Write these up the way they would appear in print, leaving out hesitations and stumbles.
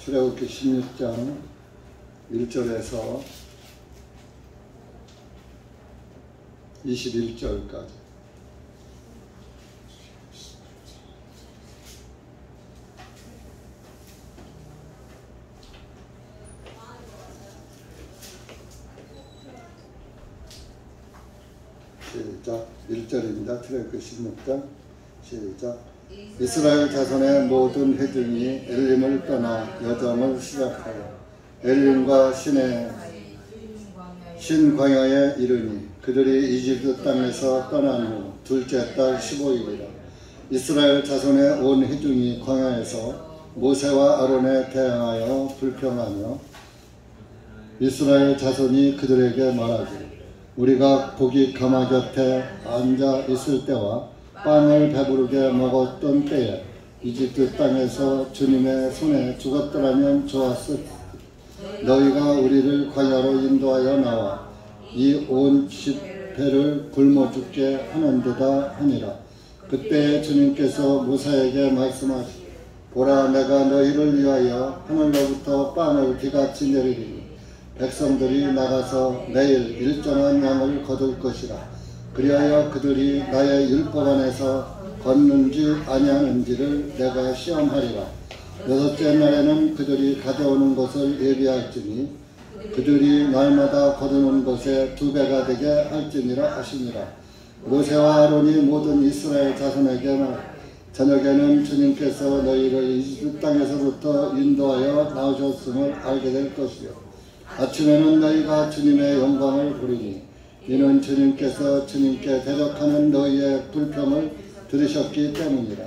출애굽기 16장 1절에서 21절까지. 시작. 1절입니다. 출애굽기 16장 시작. 이스라엘 자손의 모든 회중이 엘림을 떠나 여정을 시작하여 엘림과 신 광야에 이르니 그들이 이집트 땅에서 떠난 후 둘째 달 15일이라. 이스라엘 자손의 온 회중이 광야에서 모세와 아론에 대항하여 불평하며 이스라엘 자손이 그들에게 말하기를 우리가 고기 가마 곁에 앉아 있을 때와 빵을 배부르게 먹었던 때에 이집트 땅에서 주님의 손에 죽었더라면 좋았을. 너희가 우리를 광야로 인도하여 나와 이 온 집회를 굶어 죽게 하는 데다 하니라. 그때 주님께서 모세에게 말씀하시되 보라, 내가 너희를 위하여 하늘로부터 빵을 비같이 내리리니 백성들이 나가서 내일 일정한 양을 거둘 것이라. 그리하여 그들이 나의 율법 안에서 걷는지 아니하는지를 내가 시험하리라. 여섯째 날에는 그들이 가져오는 것을 예비할지니 그들이 날마다 거두는 것에 2배가 되게 할지니라 하시니라. 모세와 아론이 모든 이스라엘 자손에게 말하되 저녁에는 주님께서 너희를 이집트 땅에서부터 인도하여 나오셨음을 알게 될 것이요 아침에는 너희가 주님의 영광을 보리니 이는 주님께서 주님께 대적하는 너희의 불평을 들으셨기 때문이라.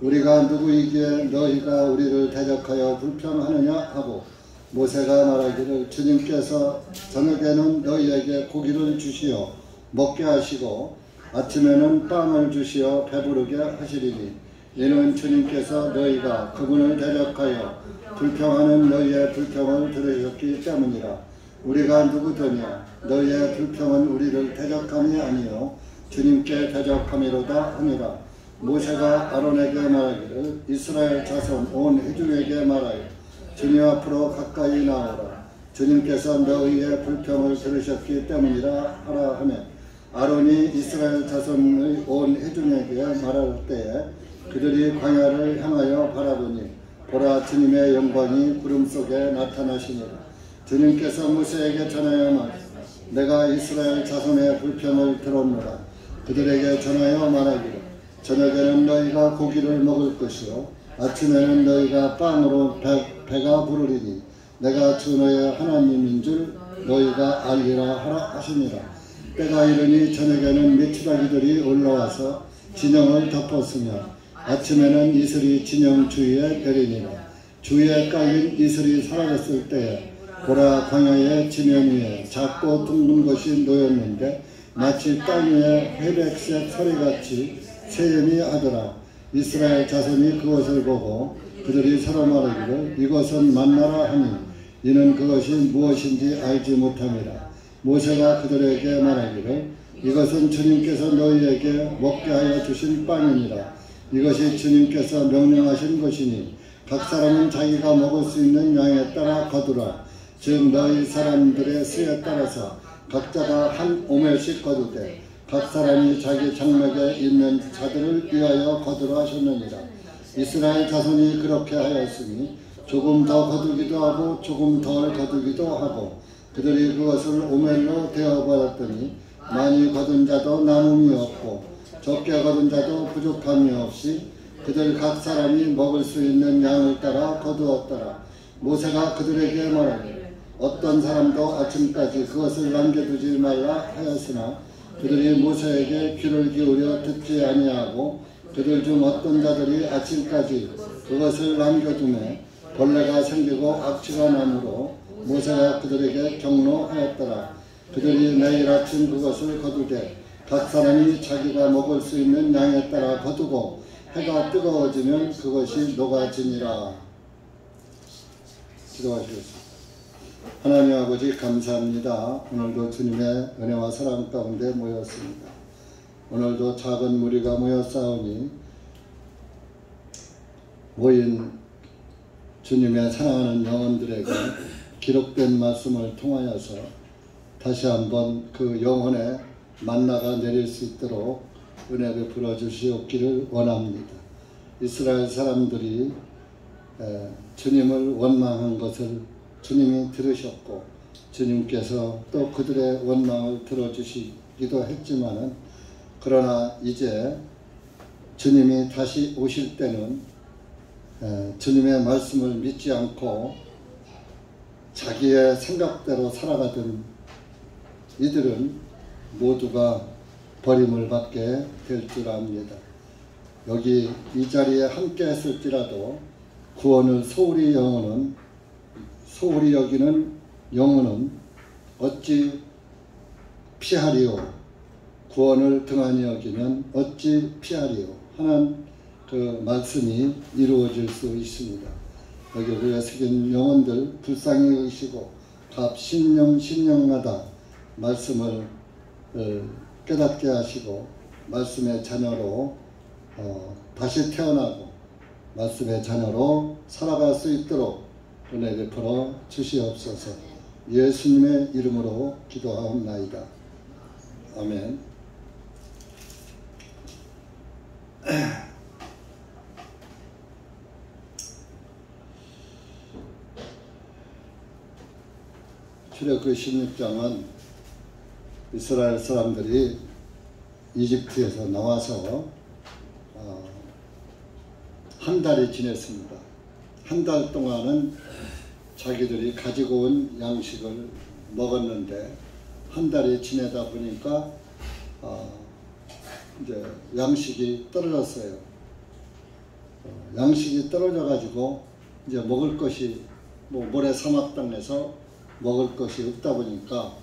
우리가 누구이기에 너희가 우리를 대적하여 불평하느냐 하고 모세가 말하기를 주님께서 저녁에는 너희에게 고기를 주시어 먹게 하시고 아침에는 빵을 주시어 배부르게 하시리니 이는 주님께서 너희가 그분을 대적하여 불평하는 너희의 불평을 들으셨기 때문이라. 우리가 누구더냐? 너희의 불평은 우리를 대적함이 아니요 주님께 대적함이로다 하니라. 모세가 아론에게 말하기를 이스라엘 자손 온 회중에게 말하여 주님 앞으로 가까이 나오라. 주님께서 너희의 불평을 들으셨기 때문이라 하라 하며 아론이 이스라엘 자손의 온 회중에게 말할 때에 그들이 광야를 향하여 바라보니 보라, 주님의 영광이 구름 속에 나타나시니라. 주님께서 모세에게 전하여 말하시되 내가 이스라엘 자손의 불평을 들었노라. 그들에게 전하여 말하기를 저녁에는 너희가 고기를 먹을 것이요 아침에는 너희가 빵으로 배가 부르리니 내가 주 너의 하나님인 줄 너희가 알리라 하라 하시니라. 때가 이르니 저녁에는 메추라기들이 올라와서 진영을 덮었으며 아침에는 이슬이 진영 주위에 내리니라. 주위에 깔린 이슬이 사라졌을 때에 보라, 광야의 지면 위에 작고 둥근 것이 놓였는데 마치 땅 위에 회백색 서리같이 세연이 하더라. 이스라엘 자손이 그것을 보고 그들이 서로 말하기를 이것은 만나라 하니 이는 그것이 무엇인지 알지 못함이라. 모세가 그들에게 말하기를 이것은 주님께서 너희에게 먹게 하여 주신 빵이니라. 이것이 주님께서 명령하신 것이니 각 사람은 자기가 먹을 수 있는 양에 따라 거두라. 즉 너희 사람들의 수에 따라서 각자가 한 오멜씩 거두되 각 사람이 자기 장막에 있는 자들을 위하여 거두라 하셨느니라. 이스라엘 자손이 그렇게 하였으니 조금 더 거두기도 하고 조금 덜 거두기도 하고 그들이 그것을 오멜로 대어받았더니 많이 거둔 자도 남음이 없고 적게 거둔 자도 부족함이 없이 그들 각 사람이 먹을 수 있는 양을 따라 거두었더라. 모세가 그들에게 말하기를 어떤 사람도 아침까지 그것을 남겨두지 말라 하였으나 그들이 모세에게 귀를 기울여 듣지 아니하고 그들 중 어떤 자들이 아침까지 그것을 남겨두매 벌레가 생기고 악취가 나므로 모세가 그들에게 경로하였더라. 그들이 내일 아침 그것을 거두되 각 사람이 자기가 먹을 수 있는 양에 따라 거두고 해가 뜨거워지면 그것이 녹아지니라. 기도하시겠습니다. 하나님 아버지 감사합니다. 오늘도 주님의 은혜와 사랑 가운데 모였습니다. 오늘도 작은 무리가 모여 싸우니 모인 주님의 사랑하는 영혼들에게 기록된 말씀을 통하여서 다시 한번 그 영혼의 만나가 내릴 수 있도록 은혜 베풀어 주시옵기를 원합니다. 이스라엘 사람들이 주님을 원망한 것을 주님이 들으셨고 주님께서 또 그들의 원망을 들어주시기도 했지만은 그러나 이제 주님이 다시 오실 때는 주님의 말씀을 믿지 않고 자기의 생각대로 살아가던 이들은 모두가 버림을 받게 될 줄 압니다. 여기 이 자리에 함께 했을지라도 구원을 소홀히 여기는 영혼은 어찌 피하리요? 구원을 등한히 여기면 어찌 피하리요? 하는 그 말씀이 이루어질 수 있습니다. 여기 우리가 새긴 영혼들 불쌍히 여기시고 각 신령마다 말씀을 깨닫게 하시고 말씀의 자녀로 다시 태어나고 말씀의 자녀로 살아갈 수 있도록 은혜 베풀어 주시옵소서. 예수님의 이름으로 기도하옵나이다. 아멘. 출애굽기 16장은 이스라엘 사람들이 이집트에서 나와서 한 달이 지냈습니다. 한 달 동안은 자기들이 가지고 온 양식을 먹었는데 한 달이 지내다 보니까 이제 양식이 떨어졌어요. 양식이 떨어져 가지고 이제 먹을 것이 모래 사막 땅에서 먹을 것이 없다 보니까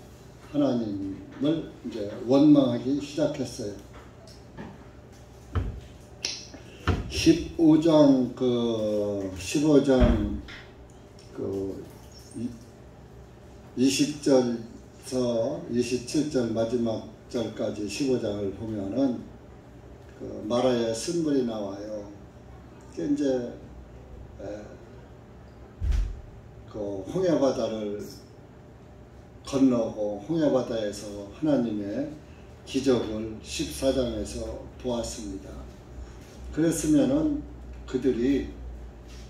하나님을 이제 원망하기 시작했어요. 15장 20절에서 27절 마지막 절까지 15장을 보면은 그 마라의 쓴물이 나와요. 이제 그 홍해바다를 건너고 홍해바다에서 하나님의 기적을 14장에서 보았습니다. 그랬으면은 그들이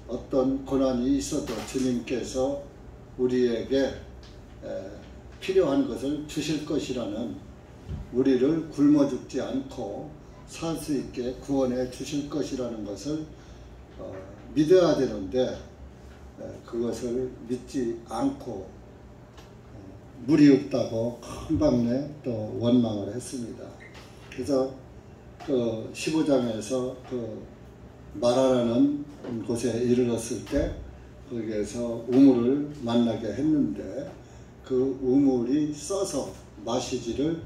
어떤 고난이 있어도 주님께서 우리에게 필요한 것을 주실 것이라는, 우리를 굶어 죽지 않고 살 수 있게 구원해 주실 것이라는 것을 믿어야 되는데 그것을 믿지 않고 물이 없다고 한방에 또 원망을 했습니다. 그래서 그 15장에서 그 마라라는 곳에 이르렀을 때 거기에서 우물을 만나게 했는데 그 우물이 써서 마시지를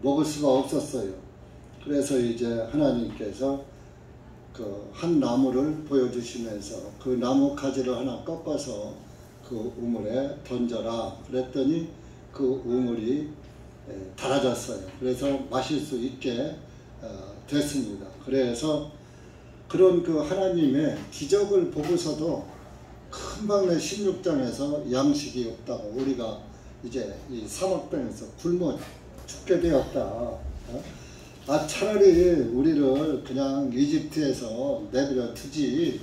먹을 수가 없었어요. 그래서 이제 하나님께서 그 한 나무를 보여주시면서 그 나무 가지를 하나 꺾어서 그 우물에 던져라 그랬더니 그 우물이 닳아졌어요. 그래서 마실 수 있게 됐습니다. 그래서 그런 그 하나님의 기적을 보고서도 금방 16장에서 양식이 없다고, 우리가 이제 이 사막땅에서 굶어 죽게 되었다. 차라리 우리를 그냥 이집트에서 내버려 두지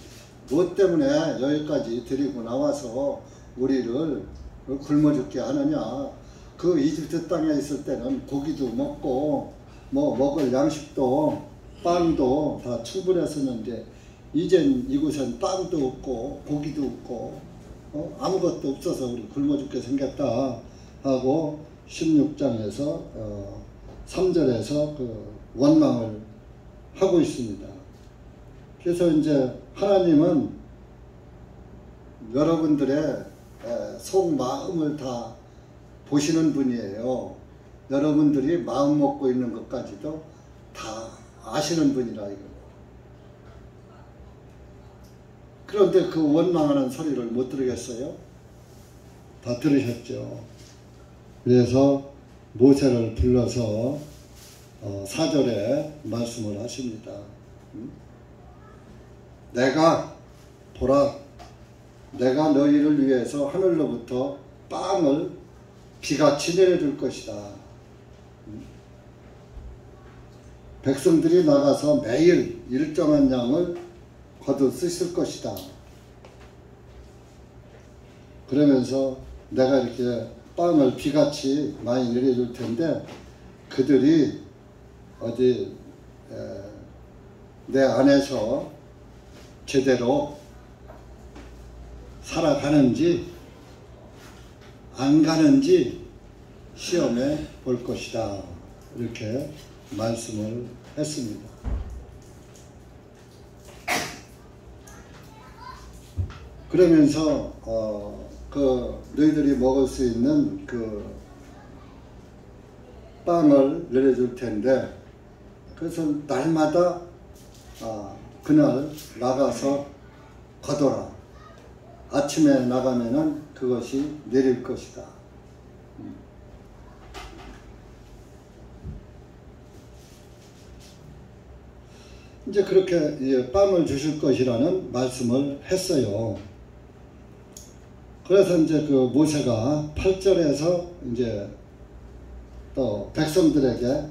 뭐 때문에 여기까지 데리고 나와서 우리를 굶어 죽게 하느냐. 그 이집트 땅에 있을 때는 고기도 먹고 뭐 먹을 양식도 빵도 다 충분했었는데 이젠 이곳엔 빵도 없고 고기도 없고 아무것도 없어서 우리 굶어 죽게 생겼다 하고 16장에서 3절에서 그 원망을 하고 있습니다. 그래서 이제 하나님은 여러분들의 속마음을 다 보시는 분이에요. 여러분들이 마음 먹고 있는 것까지도 다 아시는 분이라 이거. 그런데 그 원망하는 소리를 못 들으겠어요? 다 들으셨죠? 그래서 모세를 불러서 4절에 말씀을 하십니다. 내가 보라 내가 너희를 위해서 하늘로부터 빵을 비같이 내려줄 것이다. 백성들이 나가서 매일 일정한 양을 거두 쓰실 것이다. 그러면서 내가 이렇게 빵을 비같이 많이 내려줄 텐데 그들이 어디 내 안에서 제대로 살아가는지 안 가는지 시험해 볼 것이다. 이렇게 말씀을 했습니다. 그러면서 너희들이 먹을 수 있는 그 빵을 내려줄 텐데 그래서 날마다 그날 나가서 거둬라. 아침에 나가면은 그것이 내릴 것이다. 이제 그렇게 빵을 주실 것이라는 말씀을 했어요. 그래서 이제 그 모세가 8절에서 이제 또 백성들에게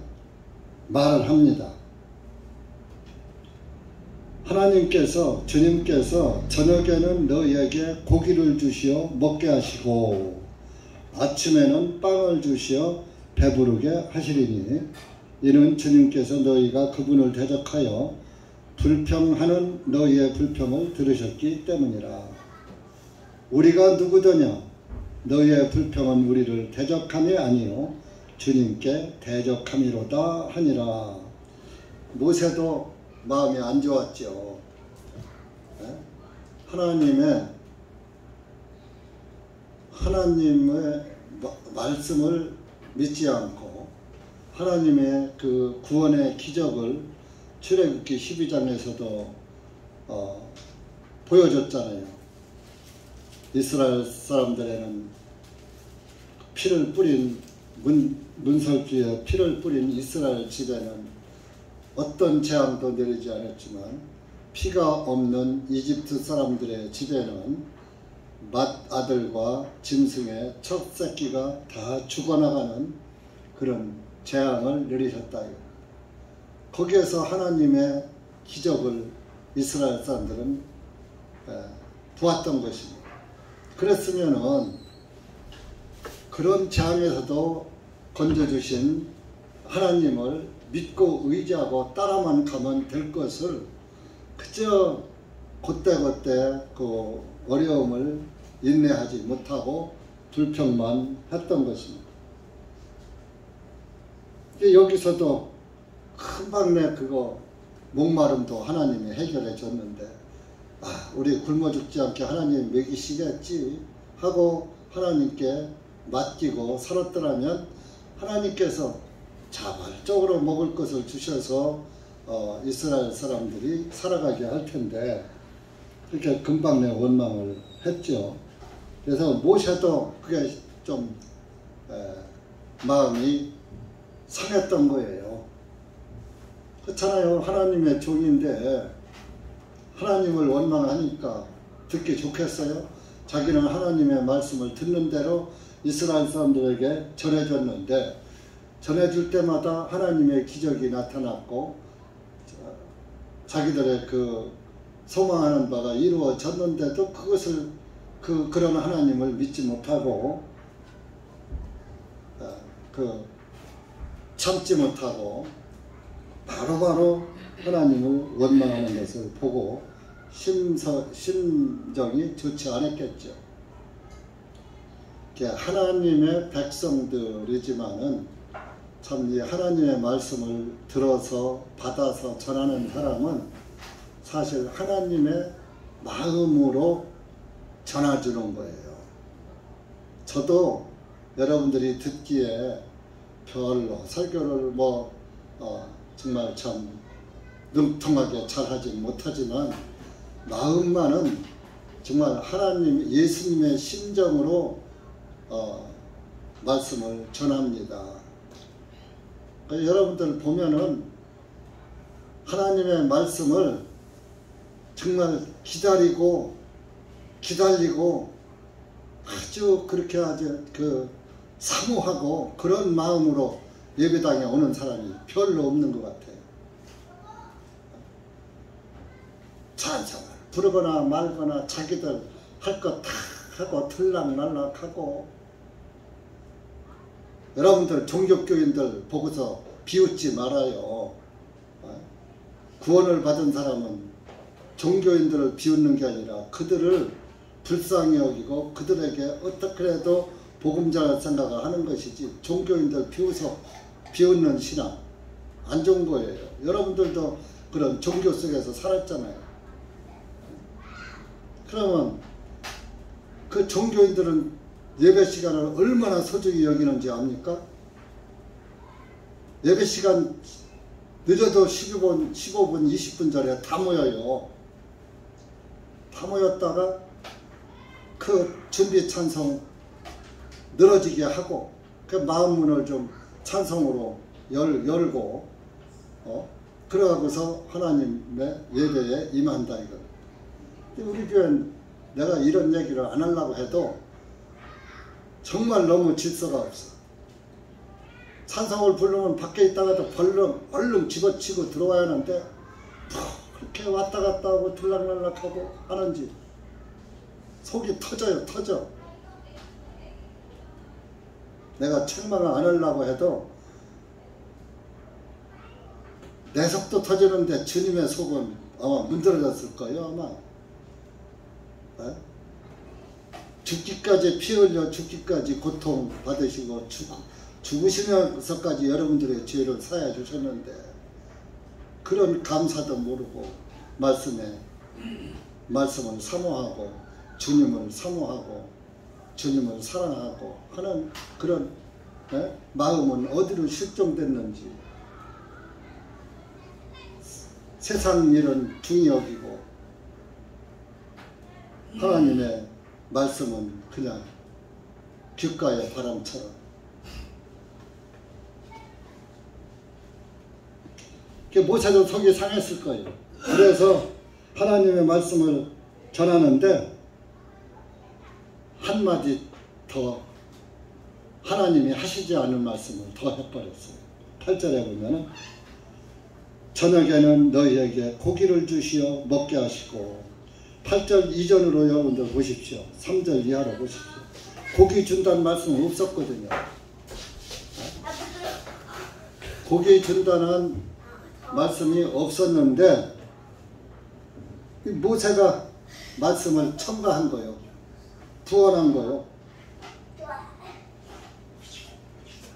말을 합니다. 하나님께서 주님께서 저녁에는 너희에게 고기를 주시어 먹게 하시고 아침에는 빵을 주시어 배부르게 하시리니 이는 주님께서 너희가 그분을 대적하여 불평하는 너희의 불평을 들으셨기 때문이라. 우리가 누구더냐? 너희의 불평은 우리를 대적함이 아니요 주님께 대적함이로다 하니라. 모세도 마음이 안 좋았죠. 하나님의 말씀을 믿지 않고 하나님의 그 구원의 기적을 출애굽기 12장에서도 보여줬잖아요. 이스라엘 사람들에는 피를 뿌린 문설주에 피를 뿌린 이스라엘 집에는 어떤 재앙도 내리지 않았지만 피가 없는 이집트 사람들의 집에는 맏아들과 짐승의 첫 새끼가 다 죽어나가는 그런 재앙을 내리셨다. 거기에서 하나님의 기적을 이스라엘 사람들은 보았던 것입니다. 그랬으면은 그런 재앙에서도 건져주신 하나님을 믿고 의지하고 따라만 가면 될 것을 그저 그때그때 그 어려움을 인내하지 못하고 불평만 했던 것입니다. 여기서도 금방내 그거 목마름도 하나님이 해결해 줬는데 우리 굶어 죽지 않게 하나님 먹이시겠지 하고 하나님께 맡기고 살았더라면 하나님께서 자발적으로 먹을 것을 주셔서 이스라엘 사람들이 살아가게 할 텐데 그렇게 금방 내 원망을 했죠. 그래서 모세도 그게 좀 마음이 상했던 거예요. 그렇잖아요. 하나님의 종인데 하나님을 원망하니까 듣기 좋겠어요? 자기는 하나님의 말씀을 듣는 대로 이스라엘 사람들에게 전해줬는데 전해줄 때마다 하나님의 기적이 나타났고 자기들의 그 소망하는 바가 이루어졌는데도 그것을 그런 하나님을 믿지 못하고 참지 못하고 바로바로 하나님을 원망하는 것을 보고 심정이 좋지 않았겠죠. 하나님의 백성들이지만은 참 이 하나님의 말씀을 들어서 받아서 전하는 사람은 사실 하나님의 마음으로 전해주는 거예요. 저도 여러분들이 듣기에 별로 설교를 정말 참 능통하게 잘하지 못하지만 마음만은 정말 하나님 예수님의 심정으로 말씀을 전합니다. 여러분들 보면은 하나님의 말씀을 정말 기다리고 기다리고 아주 그렇게 아주 사모하고 그런 마음으로 예배당에 오는 사람이 별로 없는 것 같아요. 찬송을 부르거나 말거나 자기들 할 거 다 하고 들락날락하고. 여러분들 종교교인들 보고서 비웃지 말아요. 구원을 받은 사람은 종교인들을 비웃는 게 아니라 그들을 불쌍히 여기고 그들에게 어떻게 해도 복음 전할 생각을 하는 것이지, 종교인들 비웃는 신앙 안 좋은 거예요. 여러분들도 그런 종교 속에서 살았잖아요. 그러면 그 종교인들은 예배 시간을 얼마나 소중히 여기는지 압니까? 예배 시간 늦어도 15분, 20분 전에 다 모여요. 다 모였다가 그 준비 찬송 늘어지게 하고 그 마음 문을 좀 찬송으로 열고 그러고서 하나님의 예배에 임한다 이거. 우리 교회는 내가 이런 얘기를 안 하려고 해도 정말 너무 질서가 없어. 찬송을 부르면 밖에 있다가도 얼른 집어치고 들어와야 하는데 그렇게 왔다 갔다 하고 들락날락하고 하는지 속이 터져. 내가 책망을 안 하려고 해도 내 속도 터지는데 주님의 속은 아마 문드러졌을 거예요. 아마 죽기까지 피 흘려 죽기까지 고통 받으시고 죽으시면서까지 여러분들의 죄를 사해 주셨는데 그런 감사도 모르고 말씀을 사모하고 주님을 사모하고 주님을 사랑하고 하는 그런 마음은 어디로 실종됐는지 세상 일은 중히 여기고 하나님의 말씀은 그냥 귓가의 바람처럼. 모세도 속이 상했을 거예요. 그래서 하나님의 말씀을 전하는데 한마디 더 하나님이 하시지 않은 말씀을 더 해버렸어요. 8절에 보면은 저녁에는 너희에게 고기를 주시어 먹게 하시고, 8절 이전으로 여러분들 보십시오. 3절 이하로 보십시오. 고기 준다는 말씀은 없었거든요. 고기 준다는 말씀이 없었는데 모세가 말씀을 첨가한 거예요. 부언한 거예요.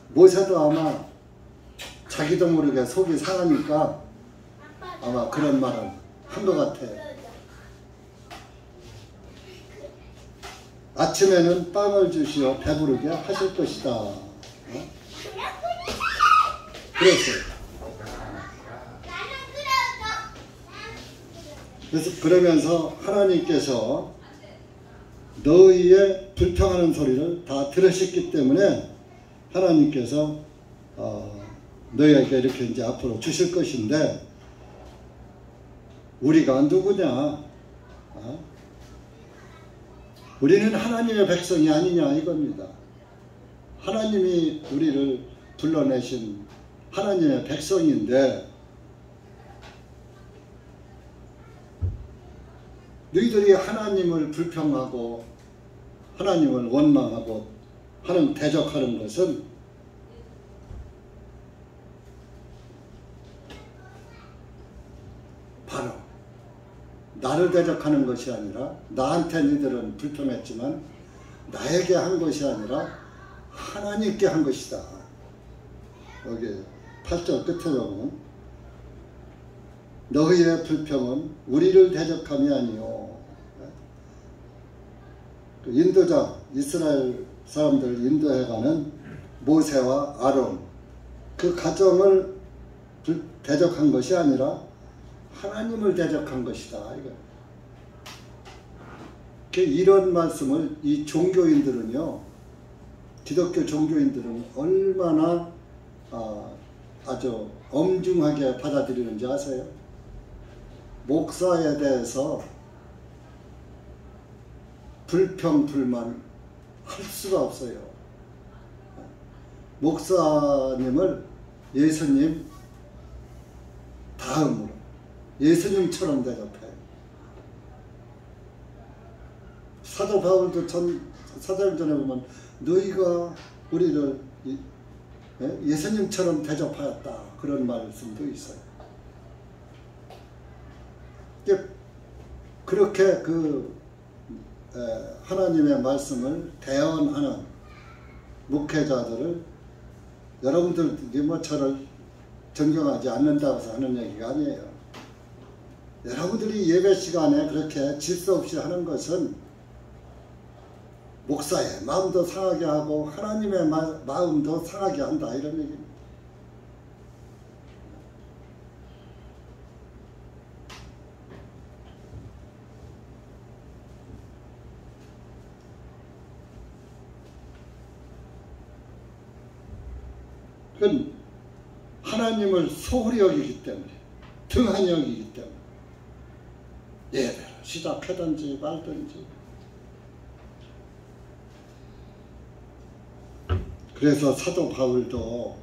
모세도 아마 자기도 모르게 속이 상하니까 아마 그런 말을 한 것 같아요. 아침에는 빵을 주시어 배부르게 하실 것이다. 그랬어요. 그래서 그러면서 하나님께서 너희의 불평하는 소리를 다 들으셨기 때문에 하나님께서 너희에게 이렇게 이제 앞으로 주실 것인데 우리가 누구냐? 우리는 하나님의 백성이 아니냐 이겁니다. 하나님이 우리를 불러내신 하나님의 백성인데 너희들이 하나님을 불평하고 하나님을 원망하고 하는 대적하는 것은 바로 나를 대적하는 것이 아니라, 나한테 너희들은 불평했지만 나에게 한 것이 아니라 하나님께 한 것이다. 여기 8절 끝에 보면 너희의 불평은 우리를 대적함이 아니요. 인도자 이스라엘 사람들 인도해가는 모세와 아론 그 가정을 대적한 것이 아니라 하나님을 대적한 것이다. 이런 말씀을 이 종교인들은요, 기독교 종교인들은 얼마나 아주 엄중하게 받아들이는지 아세요? 목사에 대해서 불평 불만 할 수가 없어요. 목사님을 예수님 다음으로 예수님처럼 대접해요. 사도 바울도 사도행전에 보면 너희가 우리를 예수님처럼 대접하였다 그런 말씀도 있어요. 그렇게 하나님의 말씀을 대언하는 목회자들을 여러분들이 뭐 저를 존경하지 않는다고 해서 하는 얘기가 아니에요. 여러분들이 예배 시간에 그렇게 질서 없이 하는 것은 목사의 마음도 상하게 하고 하나님의 마음도 상하게 한다 이런 얘기입니다. 그건 하나님을 소홀히 여기기 때문에 등한히 여기기 때문에 예배를 시작하든지 말든지. 그래서 사도 바울도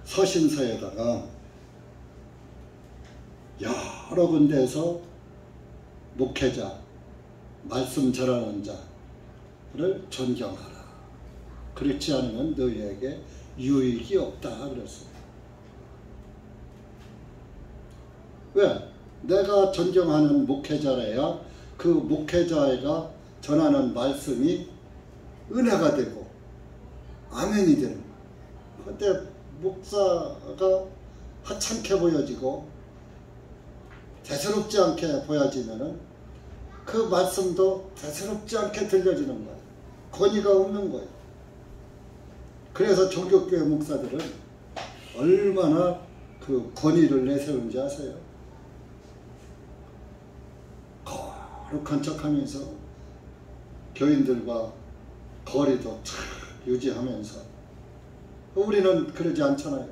서신서에다가 여러 군데에서 목회자, 말씀 전하는 자를 존경하라. 그렇지 않으면 너희에게 유익이 없다 그랬어요. 왜? 내가 존경하는 목회자라야 그 목회자가 전하는 말씀이 은혜가 되고 아멘이 되는 거예요. 그때 목사가 하찮게 보여지고 대수롭지 않게 보여지면은 그 말씀도 대수롭지 않게 들려지는 거예요. 권위가 없는 거예요. 그래서 종교교회 목사들은 얼마나 그 권위를 내세우는지 아세요? 거룩한 척하면서 교인들과 거리도 착 유지하면서. 우리는 그러지 않잖아요.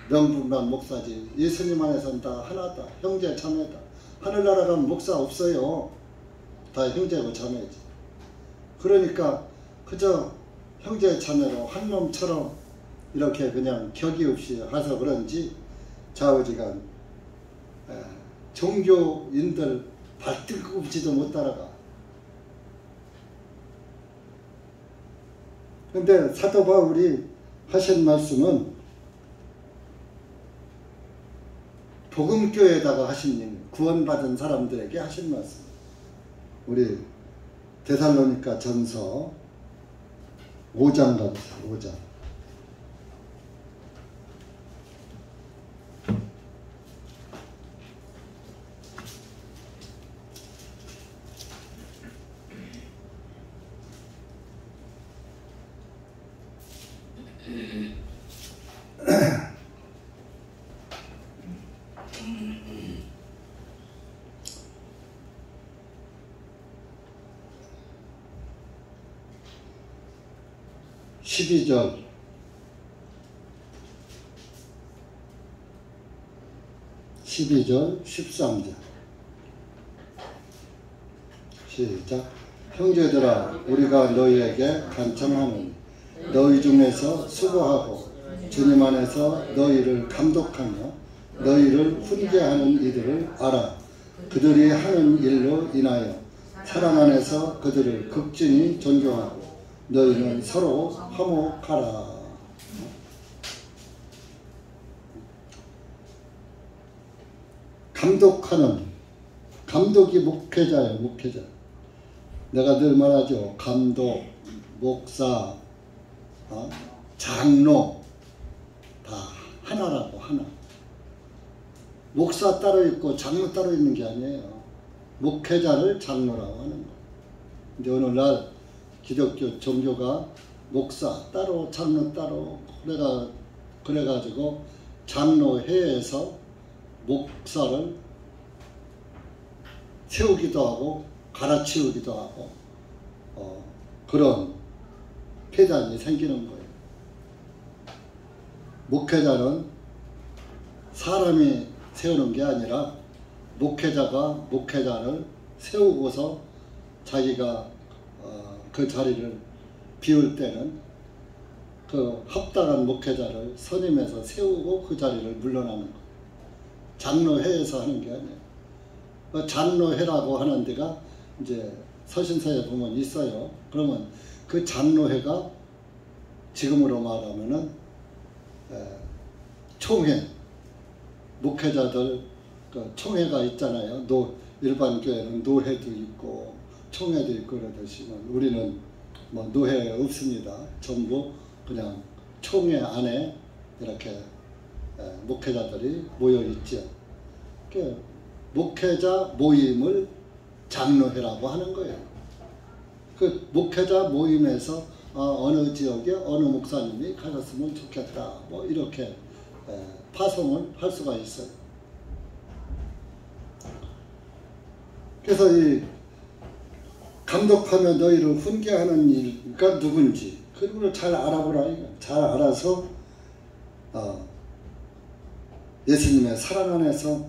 명분만 목사지 예수님 안에서는 다 하나다. 형제 자매다. 하늘나라 가면 목사 없어요. 다 형제고 자매지. 그러니까 그저 형제 자매로 한 놈처럼 이렇게 그냥 격이 없이 해서 그런지 좌우지간 종교인들 발등급지도 못 따라가. 근데 사도 바울이 하신 말씀은 복음교회에다가 하신 일, 구원받은 사람들에게 하신 말씀. 우리 데살로니가 전서 5장 갑시다. 5장. 12절 13절 시작. 형제들아 우리가 너희에게 간청하노니 너희 중에서 수고하고 주님 안에서 너희를 감독하며 너희를 훈계하는 이들을 알아. 그들이 하는 일로 인하여 사랑 안에서 그들을 극진히 존경하고 너희는 서로 화목하라. 감독하는, 감독이 목회자예요. 목회자. 내가 늘 말하죠. 감독, 목사, 장로 다 하나라고. 하나. 목사 따로 있고 장로 따로 있는 게 아니에요. 목회자를 장로라고 하는 거예요. 근데 오늘날 기독교 종교가 목사 따로 장로 따로 그래가지고 장로회에서 목사를 세우기도 하고 갈아치우기도 하고 그런 폐단이 생기는 거예요. 목회자는 사람이 세우는 게 아니라 목회자가 목회자를 세우고서 자기가 그 자리를 비울 때는 그 합당한 목회자를 선임해서 세우고 그 자리를 물러나는 거예요. 장로회에서 하는 게 아니에요. 장로회라고 하는 데가 이제 서신서에 보면 있어요. 그러면 그 장로회가 지금으로 말하면은 총회, 목회자들 그 총회가 있잖아요. 일반 교회는 노회도 있고 총회도 있고 그러듯이만 우리는 뭐 노회 없습니다. 전부 그냥 총회 안에 이렇게 목회자들이 모여 있죠. 목회자 모임을 장로회라고 하는 거예요. 그 목회자 모임에서 어느 지역에 어느 목사님이 가셨으면 좋겠다, 뭐 이렇게 파송을 할 수가 있어요. 그래서 이 감독하며 너희를 훈계하는 이가 누군지 그걸 잘 알아보라. 잘 알아서 예수님의 사랑 안에서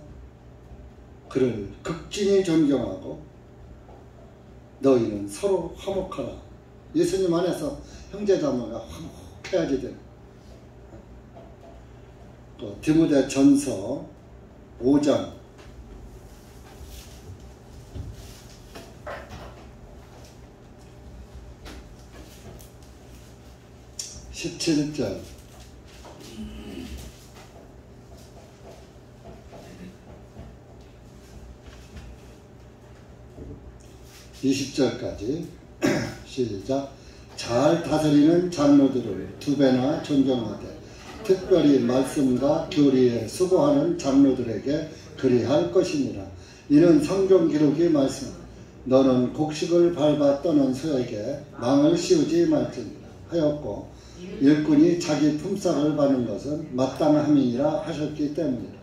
그를 극진히 존경하고 너희는 서로 화목하라. 예수님 안에서 형제자매가 화목해야지 돼. 또 디모데전서 5장 17절 20절까지 시작. 잘 다스리는 장로들을 두 배나 존경하되 특별히 말씀과 교리에 수고하는 장로들에게 그리할 것이니라. 이는 성경 기록이 말씀 너는 곡식을 밟아 떠는 소에게 망을 씌우지 말지니라 하였고 일꾼이 자기 품삯을 받는 것은 마땅함이니라 하셨기 때문이라.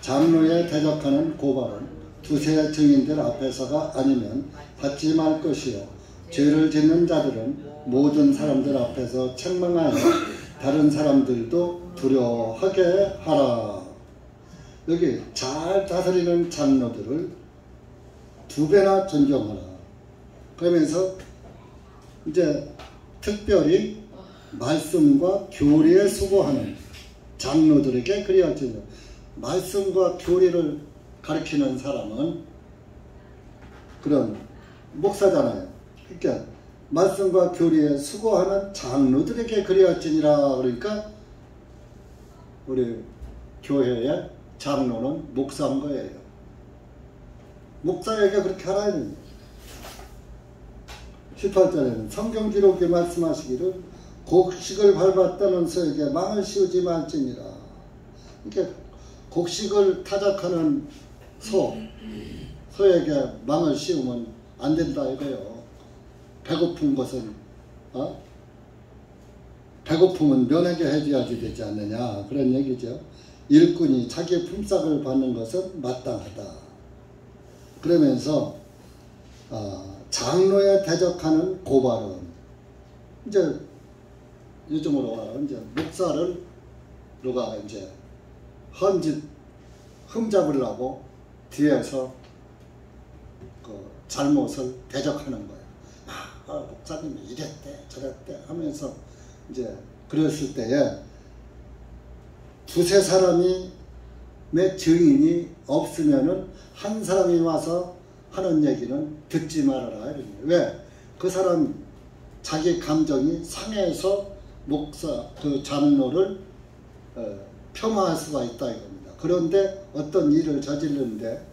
장로에 대적하는 고발은 두세 증인들 앞에서가 아니면 받지 말 것이요 죄를 짓는 자들은 모든 사람들 앞에서 책망하여 다른 사람들도 두려워하게 하라. 여기 잘 다스리는 장로들을 두 배나 존경하라. 그러면서 이제 특별히 말씀과 교리에 수고하는 장로들에게 그리할지니라. 말씀과 교리를 가르치는 사람은 그런 목사잖아요. 그러니까 말씀과 교리에 수고하는 장로들에게 그리할지니라. 그러니까 우리 교회의 장로는 목사인 거예요. 목사에게 그렇게 하라. 18절에는 성경 기록에 말씀하시기를 곡식을 밟았다는 소에게 망을 씌우지 말지니라. 그러니까 곡식을 타작하는 소에게 망을 씌우면 안 된다 이거요. 배고픈 것은 배고픔은 면하게 해줘야지 되지 않느냐 그런 얘기죠. 일꾼이 자기 품삯을 받는 것은 마땅하다. 그러면서 장로에 대적하는 고발은 이제 요즘으로 말하면 이제 목사를 누가 이제 헌짓 흠잡으려고 뒤에서 그 잘못을 대적하는 거예요. 목사님이 이랬대 저랬대 하면서 이제 그랬을 때에 두세 사람의 증인이 없으면은 한 사람이 와서 하는 얘기는 듣지 말아라. 왜? 그 사람 자기 감정이 상해서 목사 그 장로를 폄하할 수가 있다 이겁니다. 그런데 어떤 일을 저지르는데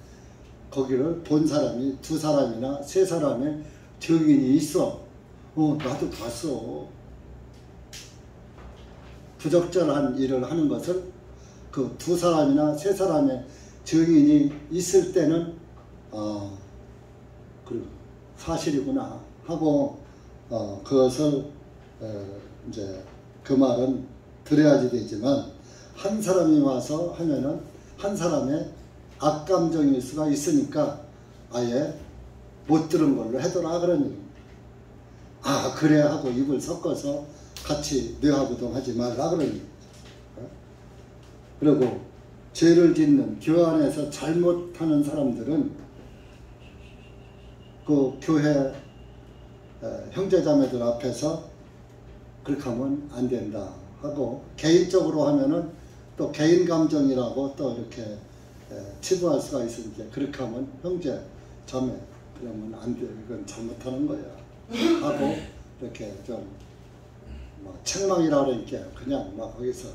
거기를 본 사람이 두 사람이나 세 사람의 증인이 있어. 나도 봤어. 부적절한 일을 하는 것을 그 두 사람이나 세 사람의 증인이 있을 때는 그 사실이구나 하고 그것을 이제 그 말은 들어야지 되지만 한 사람이 와서 하면은 한 사람의 악감정일 수가 있으니까 아예 못 들은 걸로 해둬라 그러니 그래 하고 입을 섞어서 같이 뇌하고동 하지 말라 그러니 그리고 죄를 짓는 교회 안에서 잘못하는 사람들은 그 교회 형제자매들 앞에서 그렇게 하면 안 된다 하고, 개인적으로 하면은 또 개인 감정이라고 또 이렇게 치부할 수가 있으니까 그렇게 하면 형제 자매 그러면 안 돼, 이건 잘못하는 거야 하고 이렇게 좀 뭐 책망이라 그러니까 그냥 막 거기서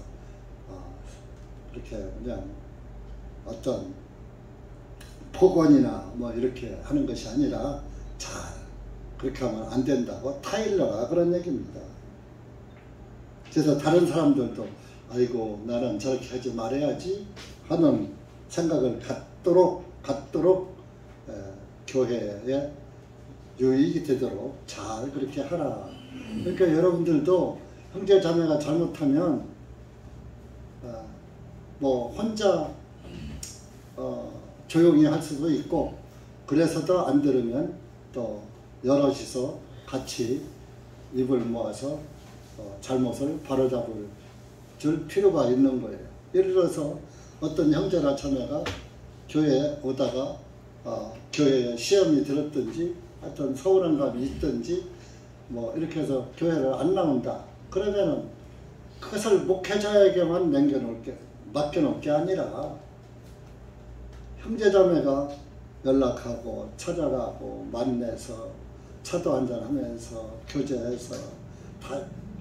이렇게 그냥 어떤 폭언이나 뭐 이렇게 하는 것이 아니라 잘 그렇게 하면 안 된다고 타일러라 그런 얘기입니다. 그래서 다른 사람들도 아이고 나는 저렇게 하지 말아야지 하는 생각을 갖도록 교회에 유익이 되도록 잘 그렇게 하라. 그러니까 여러분들도 형제 자매가 잘못하면 뭐 혼자 조용히 할 수도 있고, 그래서도 안 들으면 또 여럿이서 같이 입을 모아서 잘못을 바로잡을 줄 필요가 있는 거예요. 예를 들어서 어떤 형제나 자매가 교회에 오다가 교회에 시험이 들었든지 하여튼 서운한 감이 있든지 뭐 이렇게 해서 교회를 안 나온다. 그러면은 그것을 목회자에게만 맡겨놓을 게 아니라 형제자매가 연락하고 찾아가고 만나서 차도 한잔하면서 교제해서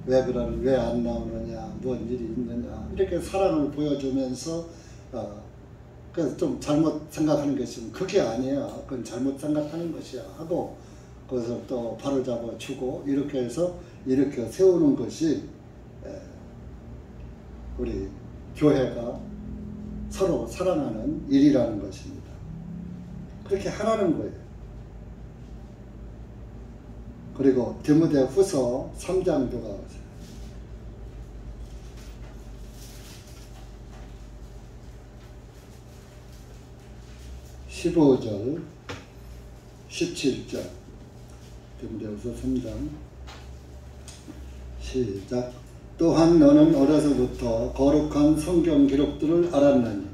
왜 안 나오느냐, 뭔 일이 있느냐 이렇게 사랑을 보여주면서 그래서 좀 잘못 생각하는 것이면 그게 아니야, 그건 잘못 생각하는 것이야 하고 그것을 또 바로잡아 주고 이렇게 해서 이렇게 세우는 것이 우리 교회가 서로 사랑하는 일이라는 것입니다. 그렇게 하라는 거예요. 그리고 디모데후서 3장도 가보세요. 15절 17절 디모데후서 3장 시작. 또한 너는 어려서부터 거룩한 성경 기록들을 알았느니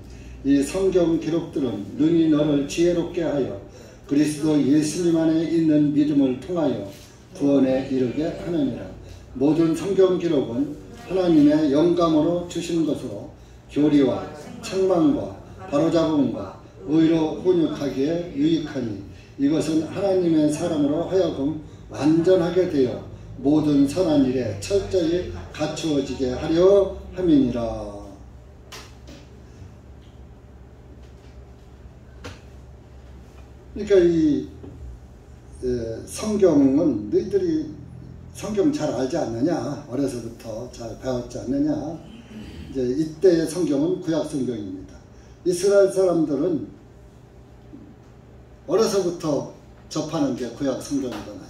이 성경 기록들은 능히 너를 지혜롭게 하여 그리스도 예수님 안에 있는 믿음을 통하여 구원에 이르게 하느니라. 모든 성경 기록은 하나님의 영감으로 주신 것으로 교리와 책망과 바로잡음과 의로 훈육하기에 유익하니 이것은 하나님의 사람으로 하여금 완전하게 되어 모든 선한 일에 철저히 갖추어지게 하려 함이니라. 그러니까 이 성경은 너희들이 성경 잘 알지 않느냐, 어려서부터 잘 배웠지 않느냐. 이제 이때의 성경은 구약 성경입니다. 이스라엘 사람들은 어려서부터 접하는 게 구약 성경이잖아요.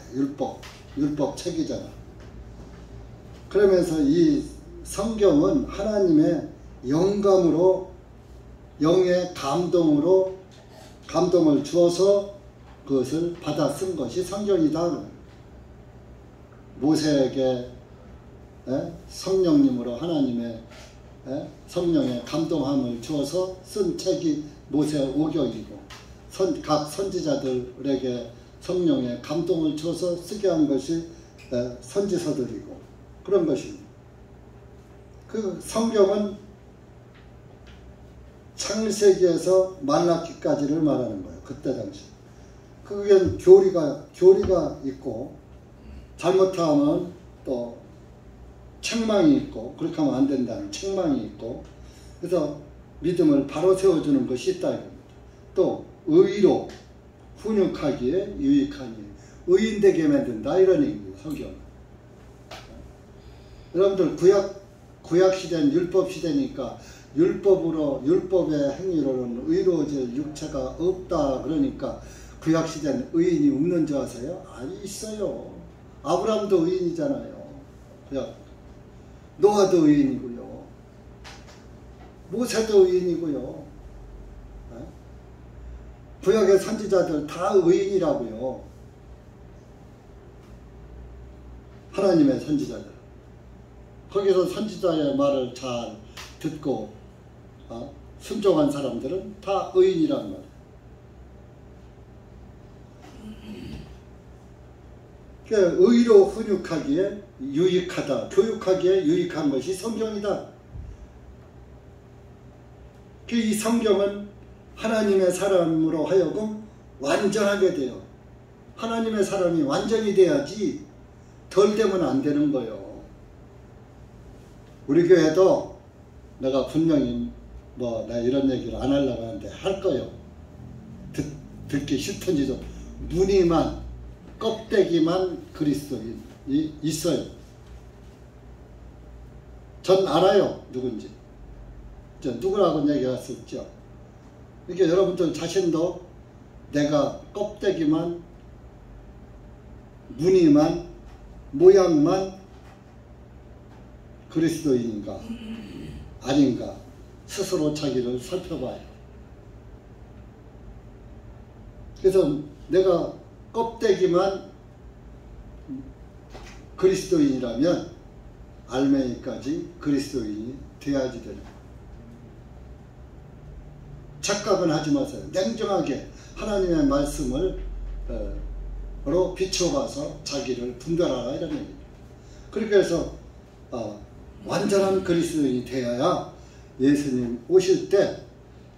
율법 책이잖아. 그러면서 이 성경은 하나님의 영감으로, 영의 감동을 주어서 그것을 받아 쓴 것이 성경이다. 모세에게 성령님으로 하나님의 성령의 감동함을 주어서 쓴 책이 모세 오경이고, 각 선지자들에게 성령의 감동을 주어서 쓰게 한 것이 선지서들이고 그런 것입니다. 그 성경은 창세기에서 말라기까지를 말하는 거예요. 그때 당시. 그게 교리가 있고, 잘못하면 또 책망이 있고, 그렇게 하면 안 된다는 책망이 있고, 그래서 믿음을 바로 세워주는 것이 있다 이겁니다. 또 의로 훈육하기에 유익하니 의인 되게 만든다 이런 얘기입니다. 성경은. 여러분들 구약 시대는 율법 시대니까 율법의 행위로는 의로워질 육체가 없다 그러니까 구약 시대는 의인이 없는 줄 아세요? 아니, 있어요. 아브라함도 의인이잖아요. 노아도 의인이고요. 모세도 의인이고요. 구약의 선지자들 다 의인이라고요. 하나님의 선지자들. 거기서 선지자의 말을 잘 듣고 순종한 사람들은 다 의인이란 말이에요. 그러니까 의로 훈육하기에 유익하다, 교육하기에 유익한 것이 성경이다. 이 성경은 하나님의 사람으로 하여금 완전하게 돼요. 하나님의 사람이 완전히 돼야지 덜 되면 안 되는 거예요. 우리 교회도 내가 분명히 나 이런 얘기를 안 하려고 하는데 할 거예요. 듣기 싫던지도 무늬만 껍데기만 그리스도인이 있어요. 전 알아요. 누군지. 누구라고 얘기할 수 있죠. 이게 여러분들 자신도 내가 껍데기만, 무늬만, 모양만 그리스도인인가 아닌가 스스로 자기를 살펴봐요. 그래서 내가 껍데기만 그리스도인이라면 알맹이까지 그리스도인이 돼야지 되는 거예요. 착각은 하지 마세요. 냉정하게 하나님의 말씀을 로 비춰봐서 자기를 분별하라 이런 얘기입니다. 그렇게 해서 완전한 그리스도인이 되어야 예수님 오실 때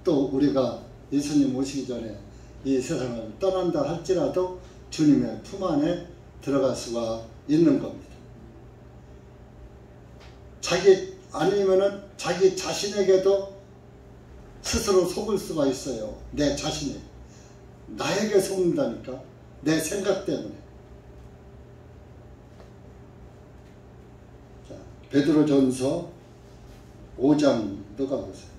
또 우리가 예수님 오시기 전에 이 세상을 떠난다 할지라도 주님의 품 안에 들어갈 수가 있는 겁니다. 아니면은 자기 자신에게도 스스로 속을 수가 있어요. 내 자신에. 나에게 속는다니까. 내 생각 때문에. 자, 베드로전서 5장도 가보세요.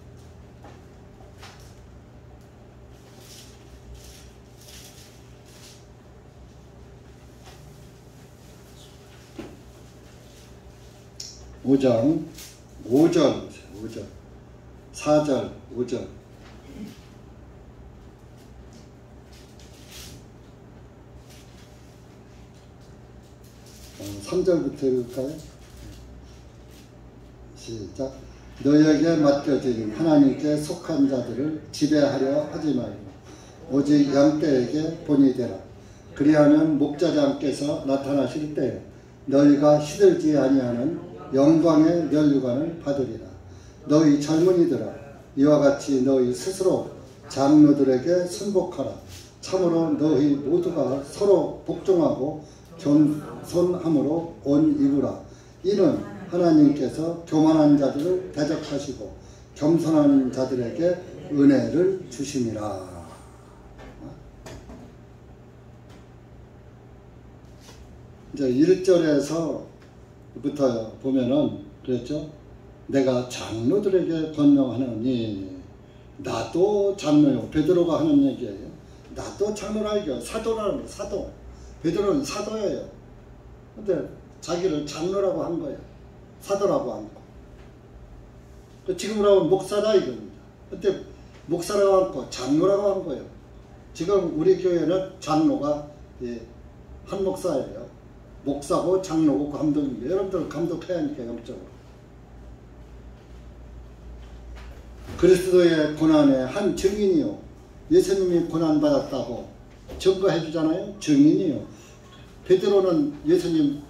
(5장) 5절 보세요. 5절 4절 5절 3절부터 읽을까요? 시작. 너희에게 맡겨진 하나님께 속한 자들을 지배하려 하지 말고 오직 양떼에게 본이 되라. 그리하면 목자장께서 나타나실 때 너희가 시들지 아니하는 영광의 면류관을 받으리라. 너희 젊은이들아, 이와 같이 너희 스스로 장로들에게 순복하라. 참으로 너희 모두가 서로 복종하고 겸손함으로 옷 입으라. 이는 하나님께서 교만한 자들을 대적하시고 겸손한 자들에게 은혜를 주심이라. 이제 1절에서부터 보면은 그랬죠. 내가 장로들에게 권명하노니 나도 장로요. 베드로가 하는 얘기예요. 나도 장로라니까. 사도라는 거예요. 사도. 베드로는 사도예요. 근데 자기를 장로라고 한 거예요. 사도라고 한 거. 지금으로 하면 목사다 이겁니다. 근데 목사라고 한 거, 장로라고 한 거예요. 지금 우리 교회는 장로가 한 목사예요. 목사고 장로고 감독입니다. 여러분들 감독해야 하니까 영적으로. 그리스도의 고난의 한 증인이요. 예수님이 고난받았다고 증거해 주잖아요. 증인이요. 베드로는 예수님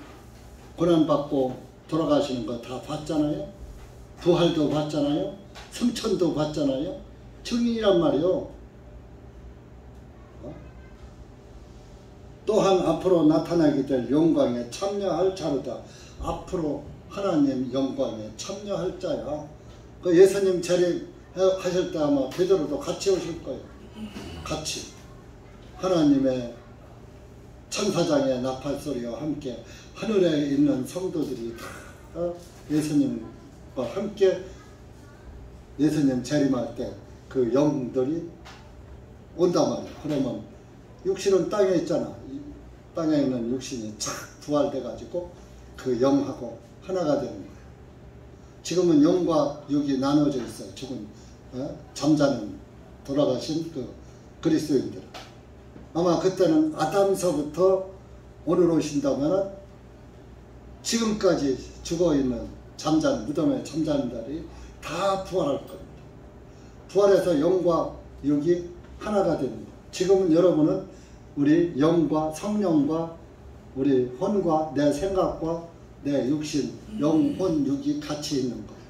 고난받고 돌아가시는 거 다 봤잖아요. 부활도 봤잖아요. 승천도 봤잖아요. 증인이란 말이요. 또한 앞으로 나타나게 될 영광에 참여할 자로다. 앞으로 하나님 영광에 참여할 자야. 그 예수님 재림하실 때 아마 베드로도 같이 오실 거예요. 같이. 하나님의 천사장의 나팔소리와 함께 하늘에 있는 성도들이 다 예수님과 함께 예수님 재림할 때 그 영들이 온단 말이에요. 그러면 육신은 땅에 있잖아. 땅에 있는 육신이 착 부활돼 가지고 그 영하고 하나가 되는 거예요. 지금은 영과 육이 나눠져 있어요. 죽은 잠자는 돌아가신 그 그리스도인들. 아마 그때는 아담서부터 오늘 오신다면 지금까지 죽어있는 무덤에 잠자는 자들이 다 부활할 겁니다. 부활해서 영과 육이 하나가 됩니다. 지금은 여러분은 우리 영과 성령과 우리 혼과 내 생각과 내 육신, 영, 혼, 육이 같이 있는 거예요.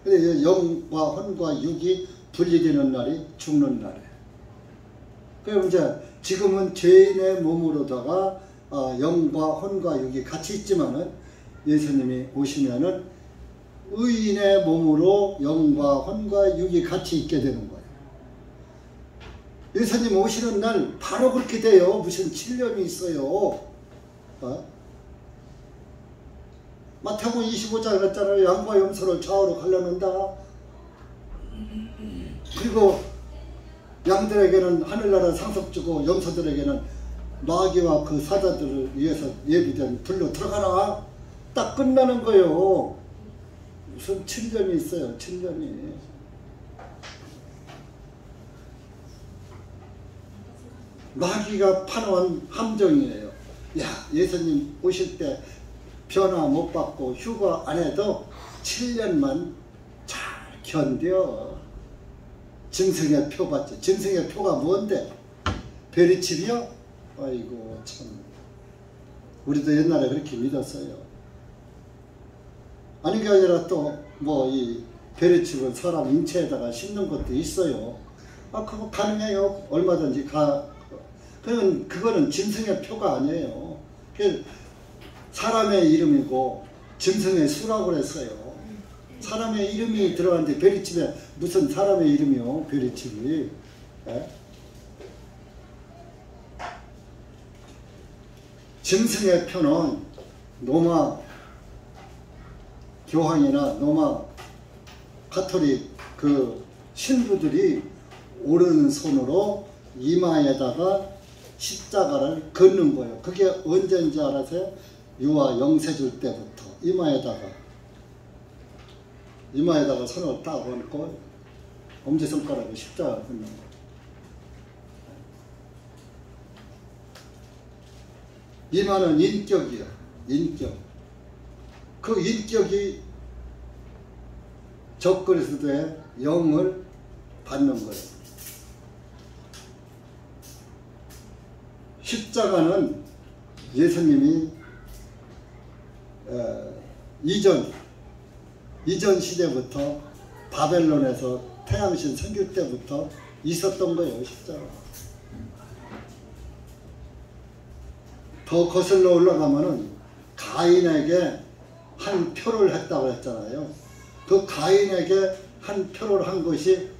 근데 영과 혼과 육이 분리되는 날이 죽는 날이에요. 그럼 이제 지금은 죄인의 몸으로다가 영과 혼과 육이 같이 있지만은 예수님이 오시면은 의인의 몸으로 영과 혼과 육이 같이 있게 되는 거예요. 예수님 오시는 날 바로 그렇게 돼요. 무슨 7년이 있어요. 마태복음 25장 그랬잖아요. 양과 염소를 좌우로 갈라놓는다. 그리고 양들에게는 하늘나라 상속 주고 염소들에게는 마귀와 그 사자들을 위해서 예비된 불로 들어가라. 딱 끝나는 거예요. 무슨 7년이 있어요. 7년이. 마귀가 파놓은 함정이에요. 야, 예수님 오실 때 변화 못 받고 휴가 안 해도 7년만 잘 견뎌. 짐승의 표 받지. 짐승의 표가 뭔데? 베리칩이요? 아이고 참. 우리도 옛날에 그렇게 믿었어요. 아니 게 아니라 또 뭐 이 베리칩을 사람 인체에다가 심는 것도 있어요. 그거 가능해요. 얼마든지 그거는 짐승의 표가 아니에요. 사람의 이름이고 짐승의 수라고 그랬어요. 사람의 이름이 들어갔는데 베리칩에 무슨 사람의 이름이요? 베리칩이. 네? 짐승의 표는 로마 교황이나 로마 가톨릭 그 신부들이 오른손으로 이마에다가 십자가를 긋는 거예요. 그게 언제인지 알아서요? 유아 영세줄 때부터 이마에다가 손을 딱 얹고 엄지손가락으로 십자가 긋는 거예요. 이마는 인격이요. 인격. 그 인격이 적그리스도의 영을 받는 거예요. 십자가는 예수님이 이전 시대부터 바벨론에서 태양신 생길 때부터 있었던 거예요. 십자가. 더 거슬러 올라가면은 가인에게 한 표를 했다고 했잖아요. 그 가인에게 한 표를 한 것이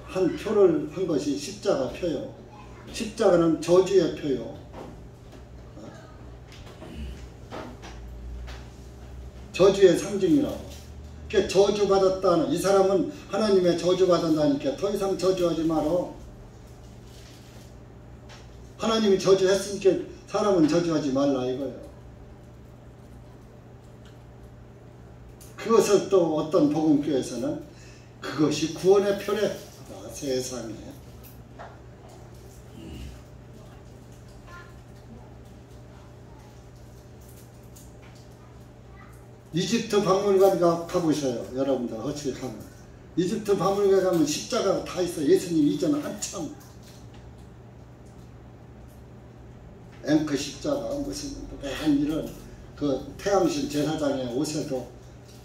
한 표를 한 것이 십자가 표요. 십자가는 저주의 표요. 저주의 상징이라고. 저주받았다는, 이 사람은 하나님의 저주받았다니까 더 이상 저주하지 마라. 하나님이 저주했으니까 사람은 저주하지 말라 이거예요. 그것을 또 어떤 복음교회에서는 그것이 구원의 표래. 세상에. 이집트 박물관 가보셔요. 여러분들 어떻게 가면. 이집트 박물관 가면 십자가가 다 있어요. 예수님 이전 한참. 앵크 십자가 무슨 이런 그 태양신 제사장의 옷에도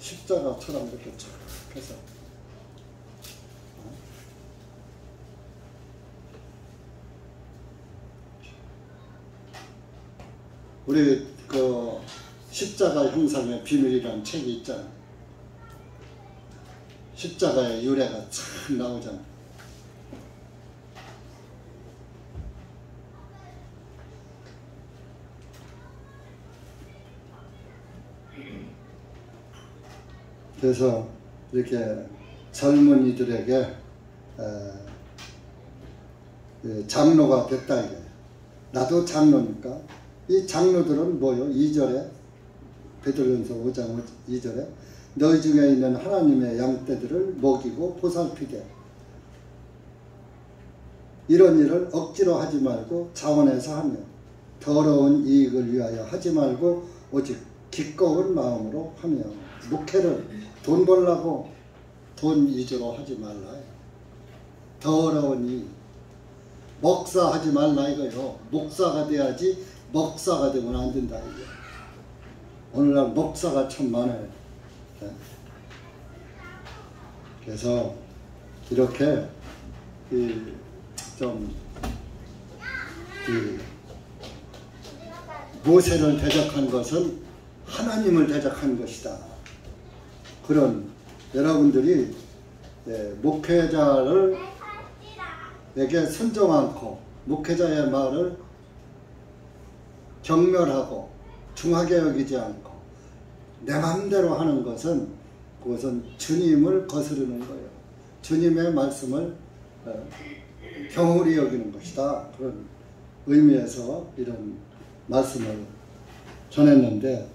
십자가처럼 이렇게 쫙 해서 우리 그 십자가 형상의 비밀이라는 책이 있잖아요. 십자가의 유래가 쫙 나오잖아요. 그래서 이렇게 젊은이들에게 장로가 됐다 이거예요. 나도 장로니까. 이 장로들은 뭐요? 2절에 베드로전서 5장 2절에 너희 중에 있는 하나님의 양떼들을 먹이고 보살피게 이런 일을 억지로 하지 말고 자원해서 하며 더러운 이익을 위하여 하지 말고 오직 기꺼운 마음으로 하며 목회를 돈 벌라고 돈 위주로 하지 말라. 더러우니 먹사하지 말라 이거요. 목사가 돼야지 먹사가 되면 안 된다 이게. 오늘날 먹사가 참 많아요. 그래서 이렇게 모세를 대적한 것은 하나님을 대적한 것이다. 그런 여러분들이 목회자를 에게 순종 않고 목회자의 말을 경멸하고 중하게 여기지 않고 내 마음대로 하는 것은 그것은 주님을 거스르는 거예요. 주님의 말씀을 경홀히 여기는 것이다. 그런 의미에서 이런 말씀을 전했는데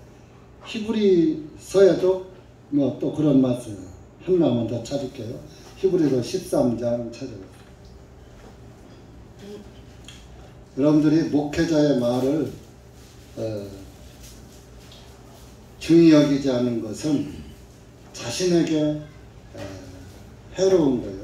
히브리서에도 뭐 또 그런 말씀 하나만 더 찾을게요. 히브리서 13장 찾아볼게요. 여러분들이 목회자의 말을 중히 여기지 않는 것은 자신에게 해로운 거예요.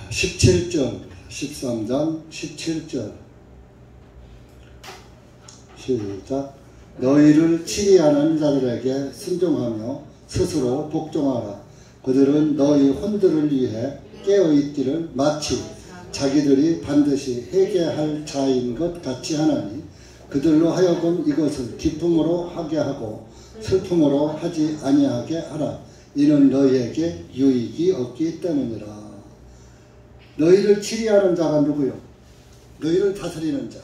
17절 13장 17절 시작. 너희를 치리하는 자들에게 순종하며 스스로 복종하라. 그들은 너희 혼들을 위해 깨어있기를 마치 자기들이 반드시 회개할 자인 것 같이 하나니 그들로 하여금 이것을 기쁨으로 하게 하고 슬픔으로 하지 아니하게 하라. 이는 너희에게 유익이 없기 때문이라. 너희를 치리하는 자가 누구요? 너희를 다스리는 자.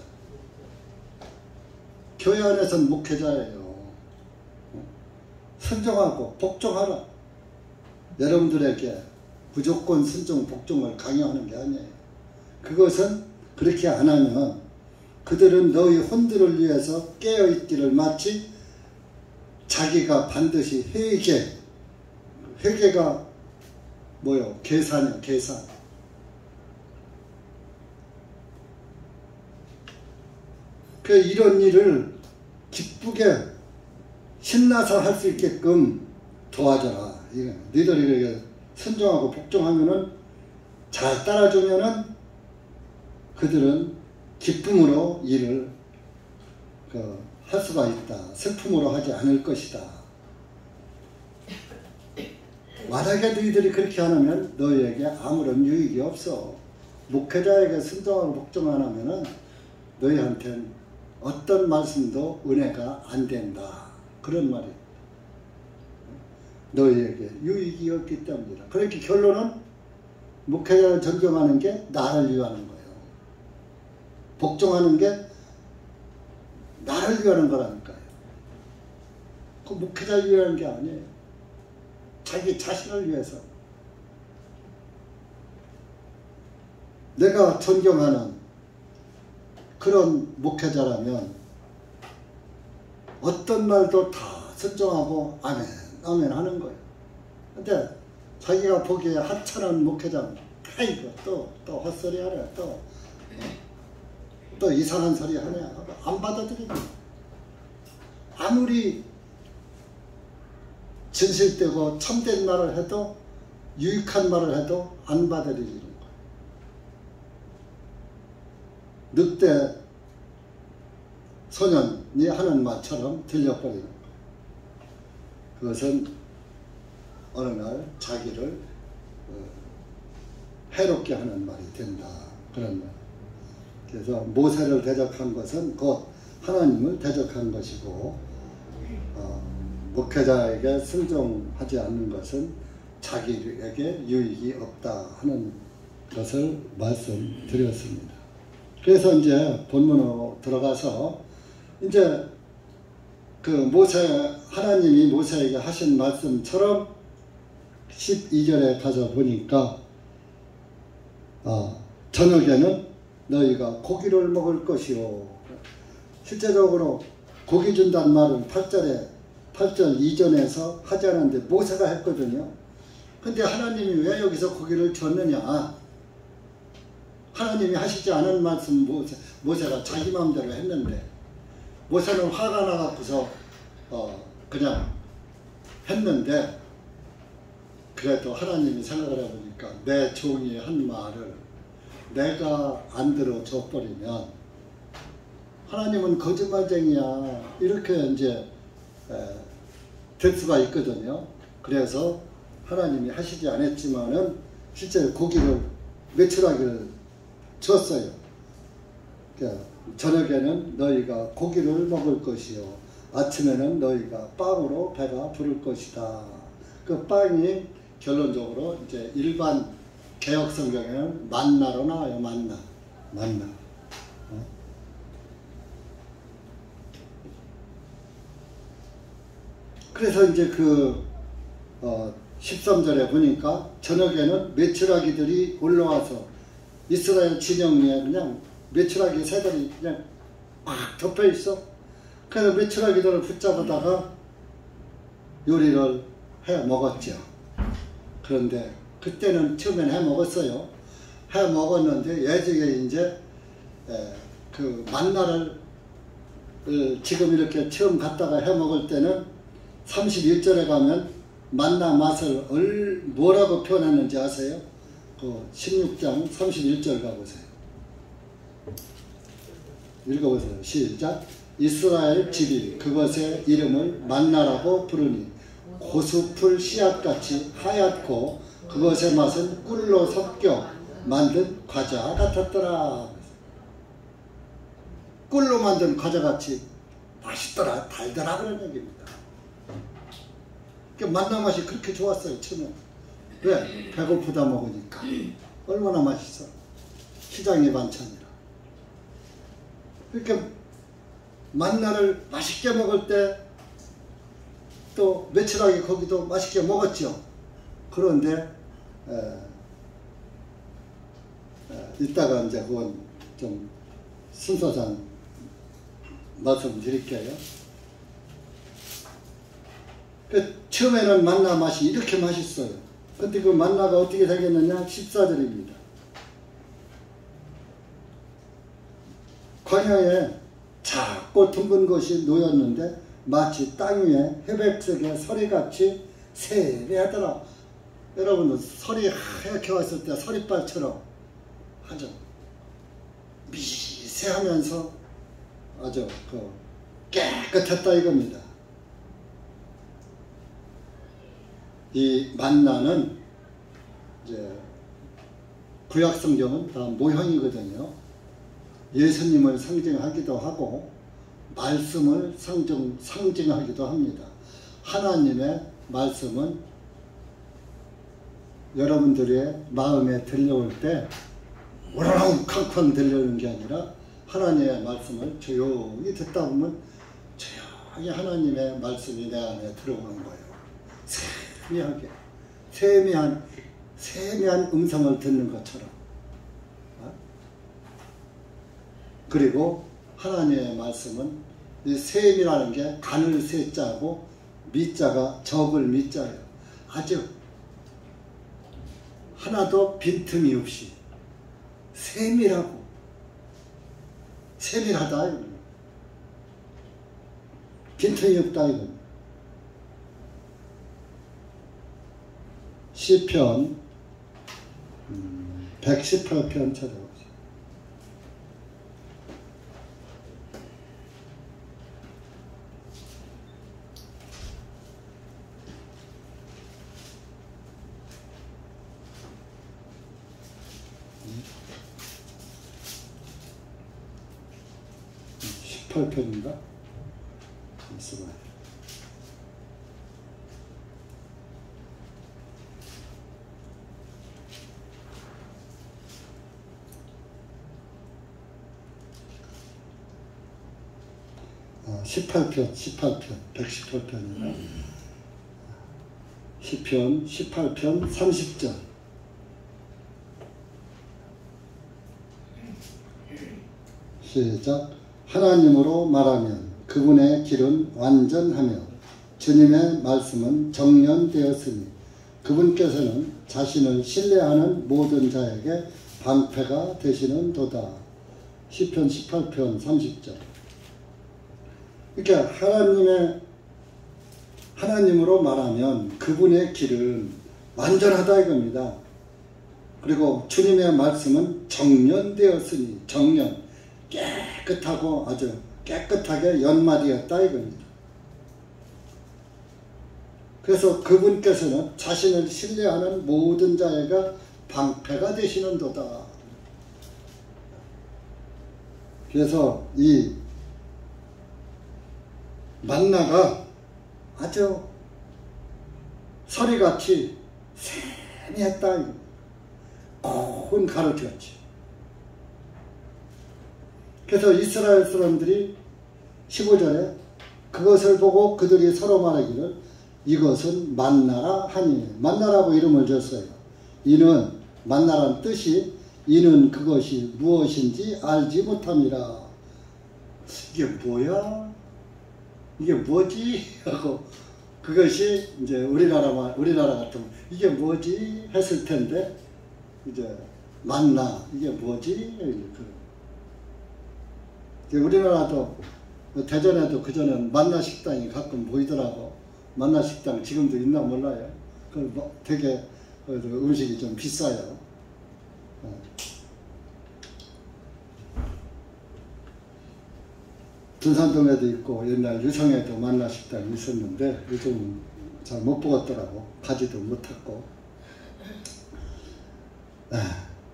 교회 안에서는 목회자예요. 순종하고 복종하라. 여러분들에게 무조건 순종 복종을 강요하는 게 아니에요. 그것은 그렇게 안 하면 그들은 너희 혼들을 위해서 깨어있기를 마치 자기가 반드시 회개가 뭐요? 계산이요, 계산. 이런 일을 기쁘게 신나서 할 수 있게끔 도와줘라. 너희들이 순종하고 복종하면은 잘 따라주면은 그들은 기쁨으로 일을 할 수가 있다. 슬픔으로 하지 않을 것이다. 만약에 너희들이 그렇게 안 하면 너희에게 아무런 유익이 없어. 목회자에게 순종하고 복종 안 하면은 너희한테는 어떤 말씀도 은혜가 안 된다. 그런 말이에요. 너희에게 유익이 없기 때문이다. 그렇게 결론은 목회자를 존경하는 게 나를 위하는 거예요. 복종하는 게 나를 위하는 거라니까요. 그 목회자를 위하는 게 아니에요. 자기 자신을 위해서. 내가 존경하는 그런 목회자라면 어떤 말도 다 순종하고 아멘, 아멘 하는 거예요. 근데 자기가 보기에 하찮은 목회자는 아이고 또 헛소리 하네, 또 이상한 소리 하네 하고 안 받아들이고, 아무리 진실되고 참된 말을 해도 유익한 말을 해도 안 받아들이는 거예요. 늑대 소년이 하는 말처럼 들려버리는 거예요. 그것은 어느 날 자기를 해롭게 하는 말이 된다. 그런 말. 그래서 모세를 대적한 것은 곧 하나님을 대적한 것이고, 목회자에게 순종하지 않는 것은 자기에게 유익이 없다 하는 것을 말씀드렸습니다. 그래서 이제 본문으로 들어가서 이제 하나님이 모세에게 하신 말씀처럼 12절에 가서 보니까 저녁에는 너희가 고기를 먹을 것이요. 실제적으로 고기 준다는 말은 8절 이전에서 하지 않았는데 모세가 했거든요. 근데 하나님이 왜 여기서 고기를 줬느냐? 하나님이 하시지 않은 말씀 모세가 자기 마음대로 했는데, 모세는 화가 나갖고서 그냥 했는데, 그래도 하나님이 생각을 해보니까 내 종이 한 말을 내가 안 들어줘 버리면 하나님은 거짓말쟁이야, 이렇게 이제 될 수가 있거든요. 그래서 하나님이 하시지 않았지만은 실제 고기를 메추라기를 줬어요. 그러니까 저녁에는 너희가 고기를 먹을 것이요, 아침에는 너희가 빵으로 배가 부를 것이다. 그 빵이 결론적으로 이제 일반 개혁 성경에는 만나로 나와요. 만나. 그래서 이제 13절에 보니까 저녁에는 메추라기들이 올라와서 이스라엘 진영 위에 그냥 메추라기 새들이 그냥 꽉 덮여 있어. 그래서 메추라기들을 붙잡아다가 요리를 해 먹었죠. 그런데 그때는 처음엔 해 먹었어요. 해 먹었는데 예정에 이제 그 만나를 지금 이렇게 처음 갔다가 해 먹을 때는 31절에 가면 만나 맛을 뭐라고 표현했는지 아세요? 그 16장 31절 가보세요. 읽어보세요. 시작. 이스라엘 집이 그것의 이름을 만나라고 부르니 고수풀 씨앗같이 하얗고 그것의 맛은 꿀로 섞여 만든 과자 같았더라. 꿀로 만든 과자같이 맛있더라, 달더라, 그런 얘기입니다. 만나 맛이 그렇게 좋았어요, 처음에. 왜? 배고프다 먹으니까. 얼마나 맛있어. 시장의 반찬이라. 이렇게 만나를 맛있게 먹을 때 또 메추라기 고기도 맛있게 먹었죠. 그런데 이따가 이제 그건 좀 순서상 말씀드릴게요. 처음에는 만나 맛이 이렇게 맛있어요. 근데 그 만나가 어떻게 되겠느냐? 14절입니다. 광야에 작고 둥근 것이 놓였는데 마치 땅 위에 회백색의 서리같이 세매하더라. 여러분, 설이 하얗게 왔을 때 서리빨처럼 아주 미세하면서 아주 깨끗했다 이겁니다. 이 만나는 이제 구약 성경은 다 모형이거든요. 예수님을 상징하기도 하고 말씀을 상징하기도 합니다. 하나님의 말씀은 여러분들의 마음에 들려올 때 우렁 쾅쾅 들려오는 게 아니라 하나님의 말씀을 조용히 듣다 보면 조용히 하나님의 말씀이 내 안에 들어오는 거예요. 세미하게 세미한 음성을 듣는 것처럼. 그리고 하나님의 말씀은 이 셈이라는 게 간을 세자고 미자가 적을 미자예요. 아주 하나도 빈틈이 없이 세밀하고 세밀하다 이거는. 빈틈이 없다 이거는. 시편 118편 찾아보세요. 편인가? 있어봐요. 아, 18편, 118편이나 시편 18편 30절. 시작. 하나님으로 말하면 그분의 길은 완전하며 주님의 말씀은 정연되었으니 그분께서는 자신을 신뢰하는 모든 자에게 방패가 되시는도다. 시편 18편 30절. 그러니까 하나님으로 말하면 그분의 길은 완전하다 이겁니다. 그리고 주님의 말씀은 정연되었으니, 정연, 깨끗하고 아주 깨끗하게 연마되었다 이겁니다. 그래서 그분께서는 자신을 신뢰하는 모든 자에게 방패가 되시는도다. 그래서 이 만나가 아주 서리같이 세미했다. 고운 가루였지. 그래서 이스라엘 사람들이 15절에 그것을 보고 그들이 서로 말하기를 이것은 만나라 하니, 만나라고 이름을 줬어요. 이는 만나란 뜻이 이는 그것이 무엇인지 알지 못함이라. 이게 뭐야? 이게 뭐지? 하고 그것이 이제 우리나라 같으면 이게 뭐지? 했을 텐데 이제 만나 이게 뭐지? 우리나라도 대전에도 그전엔 만나 식당이 가끔 보이더라고. 만나 식당 지금도 있나 몰라요. 그 되게 음식이 좀 비싸요. 둔산동에도 있고 옛날 유성에도 만나 식당이 있었는데 요즘 잘 못 보겠더라고. 가지도 못했고.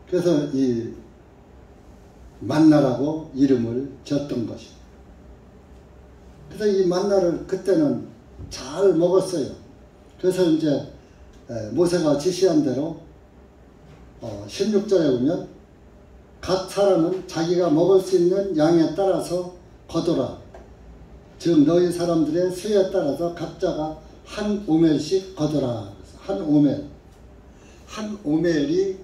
그래서 이 만나라고 이름을 졌던 것이. 그래서 이 만나를 그때는 잘 먹었어요. 그래서 이제 모세가 지시한 대로 16절에 보면 각 사람은 자기가 먹을 수 있는 양에 따라서 거둬라. 즉 너희 사람들의 수에 따라서 각자가 한 오멜씩 거둬라. 한 오멜. 한 오멜이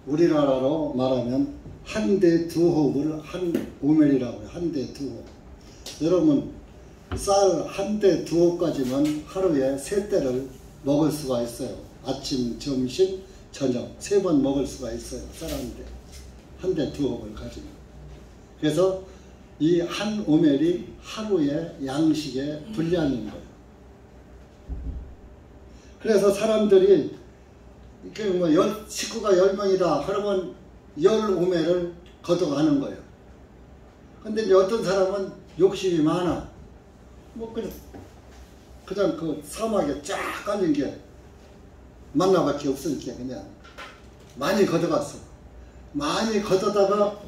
우리나라로 말하면 한 대 두 홉을 한 오멜이라고 해요. 한 대 두 홉. 여러분 쌀 한 대 두 홉까지만 하루에 3대를 먹을 수가 있어요. 아침, 점심, 저녁 3번 먹을 수가 있어요. 쌀 한 대. 한 대 두 홉을 가지면. 그래서 이 한 오멜이 하루의 양식의 분량인 거예요. 그래서 사람들이 이렇게 뭐 식구가 10명이다 그러면 10오멜을 걷어가는 거예요. 근데 이제 어떤 사람은 욕심이 많아. 뭐 그냥 그 사막에 쫙 깔린 게 만나밖에 없으니까 그냥 많이 걷어갔어. 많이 걷어다가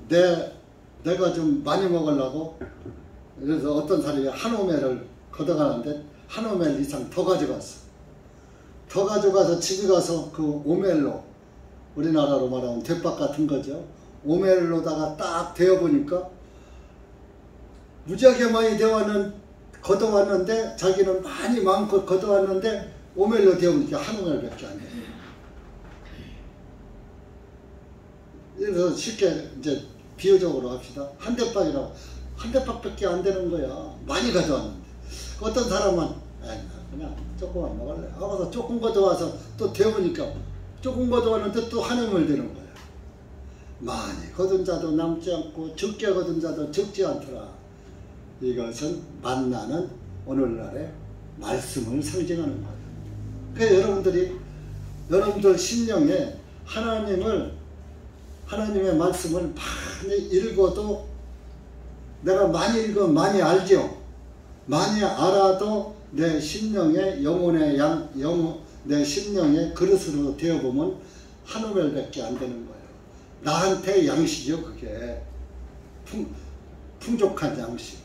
내가 좀 많이 먹으려고 그래서 어떤 사람이 한 오멜을 걷어가는데 한 오멜 이상 더 가져갔어. 더 가져가서 집에 가서 그 오멜로 우리나라로 말하면 대박 같은 거죠. 오멜로다가 딱 데워보니까 무지하게 많이 걷어왔는데 자기는 많이 많고 걷어왔는데 오멜로 데우니까 한 오멜밖에 안 돼요. 그래서 쉽게 이제 비유적으로 합시다. 한 대박이라고 한 대박밖에 안 되는 거야. 많이 가져왔는데 어떤 사람은 그냥 조금만 먹을래 하고서 조금 걷어와서 또 데우니까 조금 걷어왔는데 또 한 오멜 되는 거야. 많이 거둔 자도 남지 않고 적게 거둔 자도 적지 않더라. 이것은 만나는 오늘날의 말씀을 상징하는 거예요. 그래서 여러분들 심령에 하나님의 말씀을 많이 읽어도 내가 많이 읽으면 많이 알죠. 많이 알아도 내 심령의 내 심령의 그릇으로 되어보면 한 오멜밖에 안 되는 거예요. 나한테 양식이요 그게. 풍족한 양식.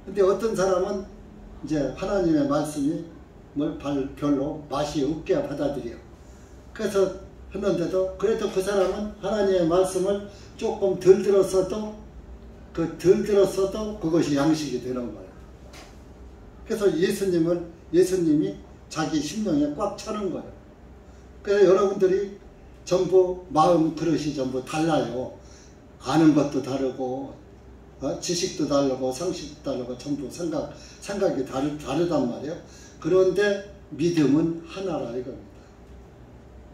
근데 어떤 사람은 이제 하나님의 말씀을 별로 맛이 없게 받아들여. 그래서 했는데도 그래도 그 사람은 하나님의 말씀을 조금 덜 들었어도 그것이 양식이 되는 거예요. 그래서 예수님이 자기 심령에 꽉 차는 거예요. 그래서 여러분들이 전부 마음 그릇이 전부 달라요. 아는 것도 다르고 지식도 다르고 상식도 다르고 전부 생각이 다르단 말이에요. 그런데 믿음은 하나라 이겁니다.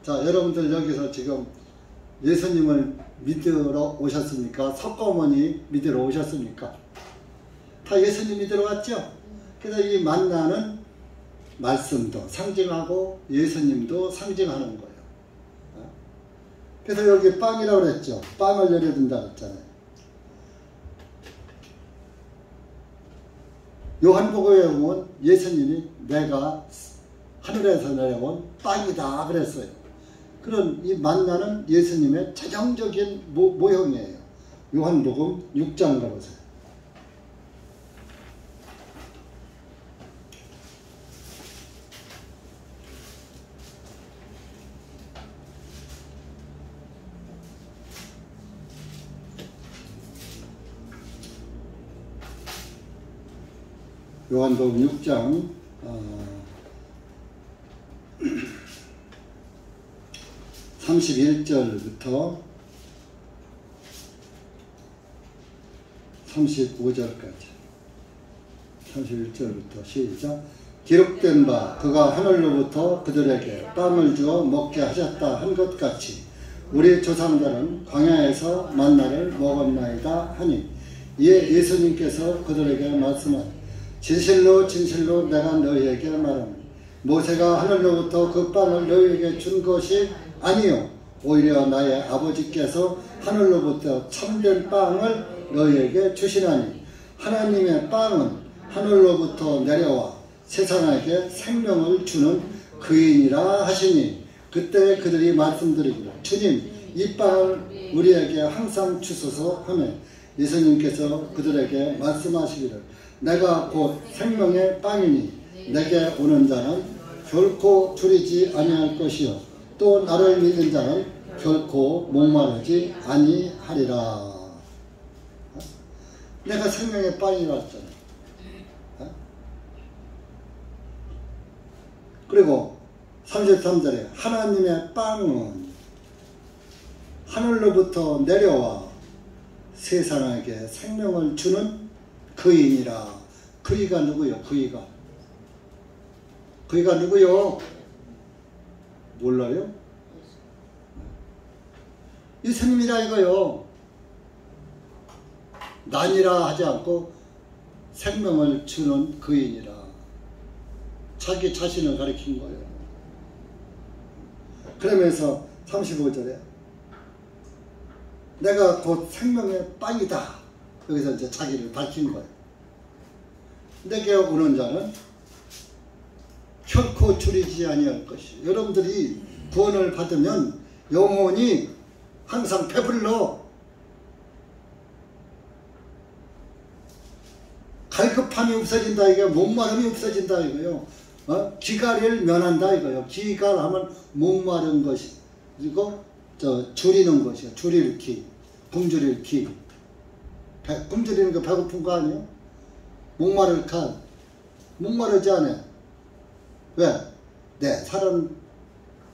자, 여러분들 여기서 지금 예수님을 믿으러 오셨습니까? 석가모니 믿으러 오셨습니까? 다 예수님 믿으러 왔죠? 그래서 이 만나는 말씀도 상징하고 예수님도 상징하는 거예요. 그래서 여기 빵이라고 그랬죠. 빵을 내려준다 그랬잖아요. 요한복음에 보면 예수님이 내가 하늘에서 내려온 빵이다 그랬어요. 그런 이 만나는 예수님의 최종적인 모형이에요. 요한복음 6장 가보세요. 요한복음 6장 31절부터 35절까지 31절부터 시작. 기록된 바 그가 하늘로부터 그들에게 빵을 주어 먹게 하셨다 한 것 같이 우리 조상들은 광야에서 만나를 먹었나이다 하니 이에 예수님께서 그들에게 말씀하니 진실로 진실로 내가 너희에게 말하니 모세가 하늘로부터 그 빵을 너희에게 준 것이 아니요 오히려 나의 아버지께서 하늘로부터 참된 빵을 너희에게 주시나니 하나님의 빵은 하늘로부터 내려와 세상에게 생명을 주는 그인이라 하시니 그때 그들이 말씀드리기를 주님 이 빵을 우리에게 항상 주소서 하며 예수님께서 그들에게 말씀하시기를 내가 곧 생명의 빵이니 내게 오는 자는 결코 줄이지 아니할 것이요 또 나를 믿는 자는 결코 목마르지 아니하리라. 내가 생명의 빵이라 했잖아요. 그리고 33절에 하나님의 빵은 하늘로부터 내려와 세상에게 생명을 주는 그이니라. 그이가 누구요? 그이가 누구요? 몰라요? 예수님이라 이거요. 난이라 하지 않고 생명을 주는 그이니라. 자기 자신을 가리킨 거예요. 그러면서 35절에 내가 곧 생명의 빵이다. 여기서 이제 자기를 밝힌 거예요. 내게 오는 자는 결코 줄이지 아니할 것이. 여러분들이 구원을 받으면 영혼이 항상 배불러. 갈급함이 없어진다 이거요. 목마름이 없어진다 이거요. 기갈을 면한다 이거요. 기갈하면 목마른 것이. 그리고 줄이는 것이요. 줄일 기. 굶주릴 기. 굶주리는 거 배고픈 거 아니에요? 목마를 칸. 목마르지 않아. 왜? 내 살은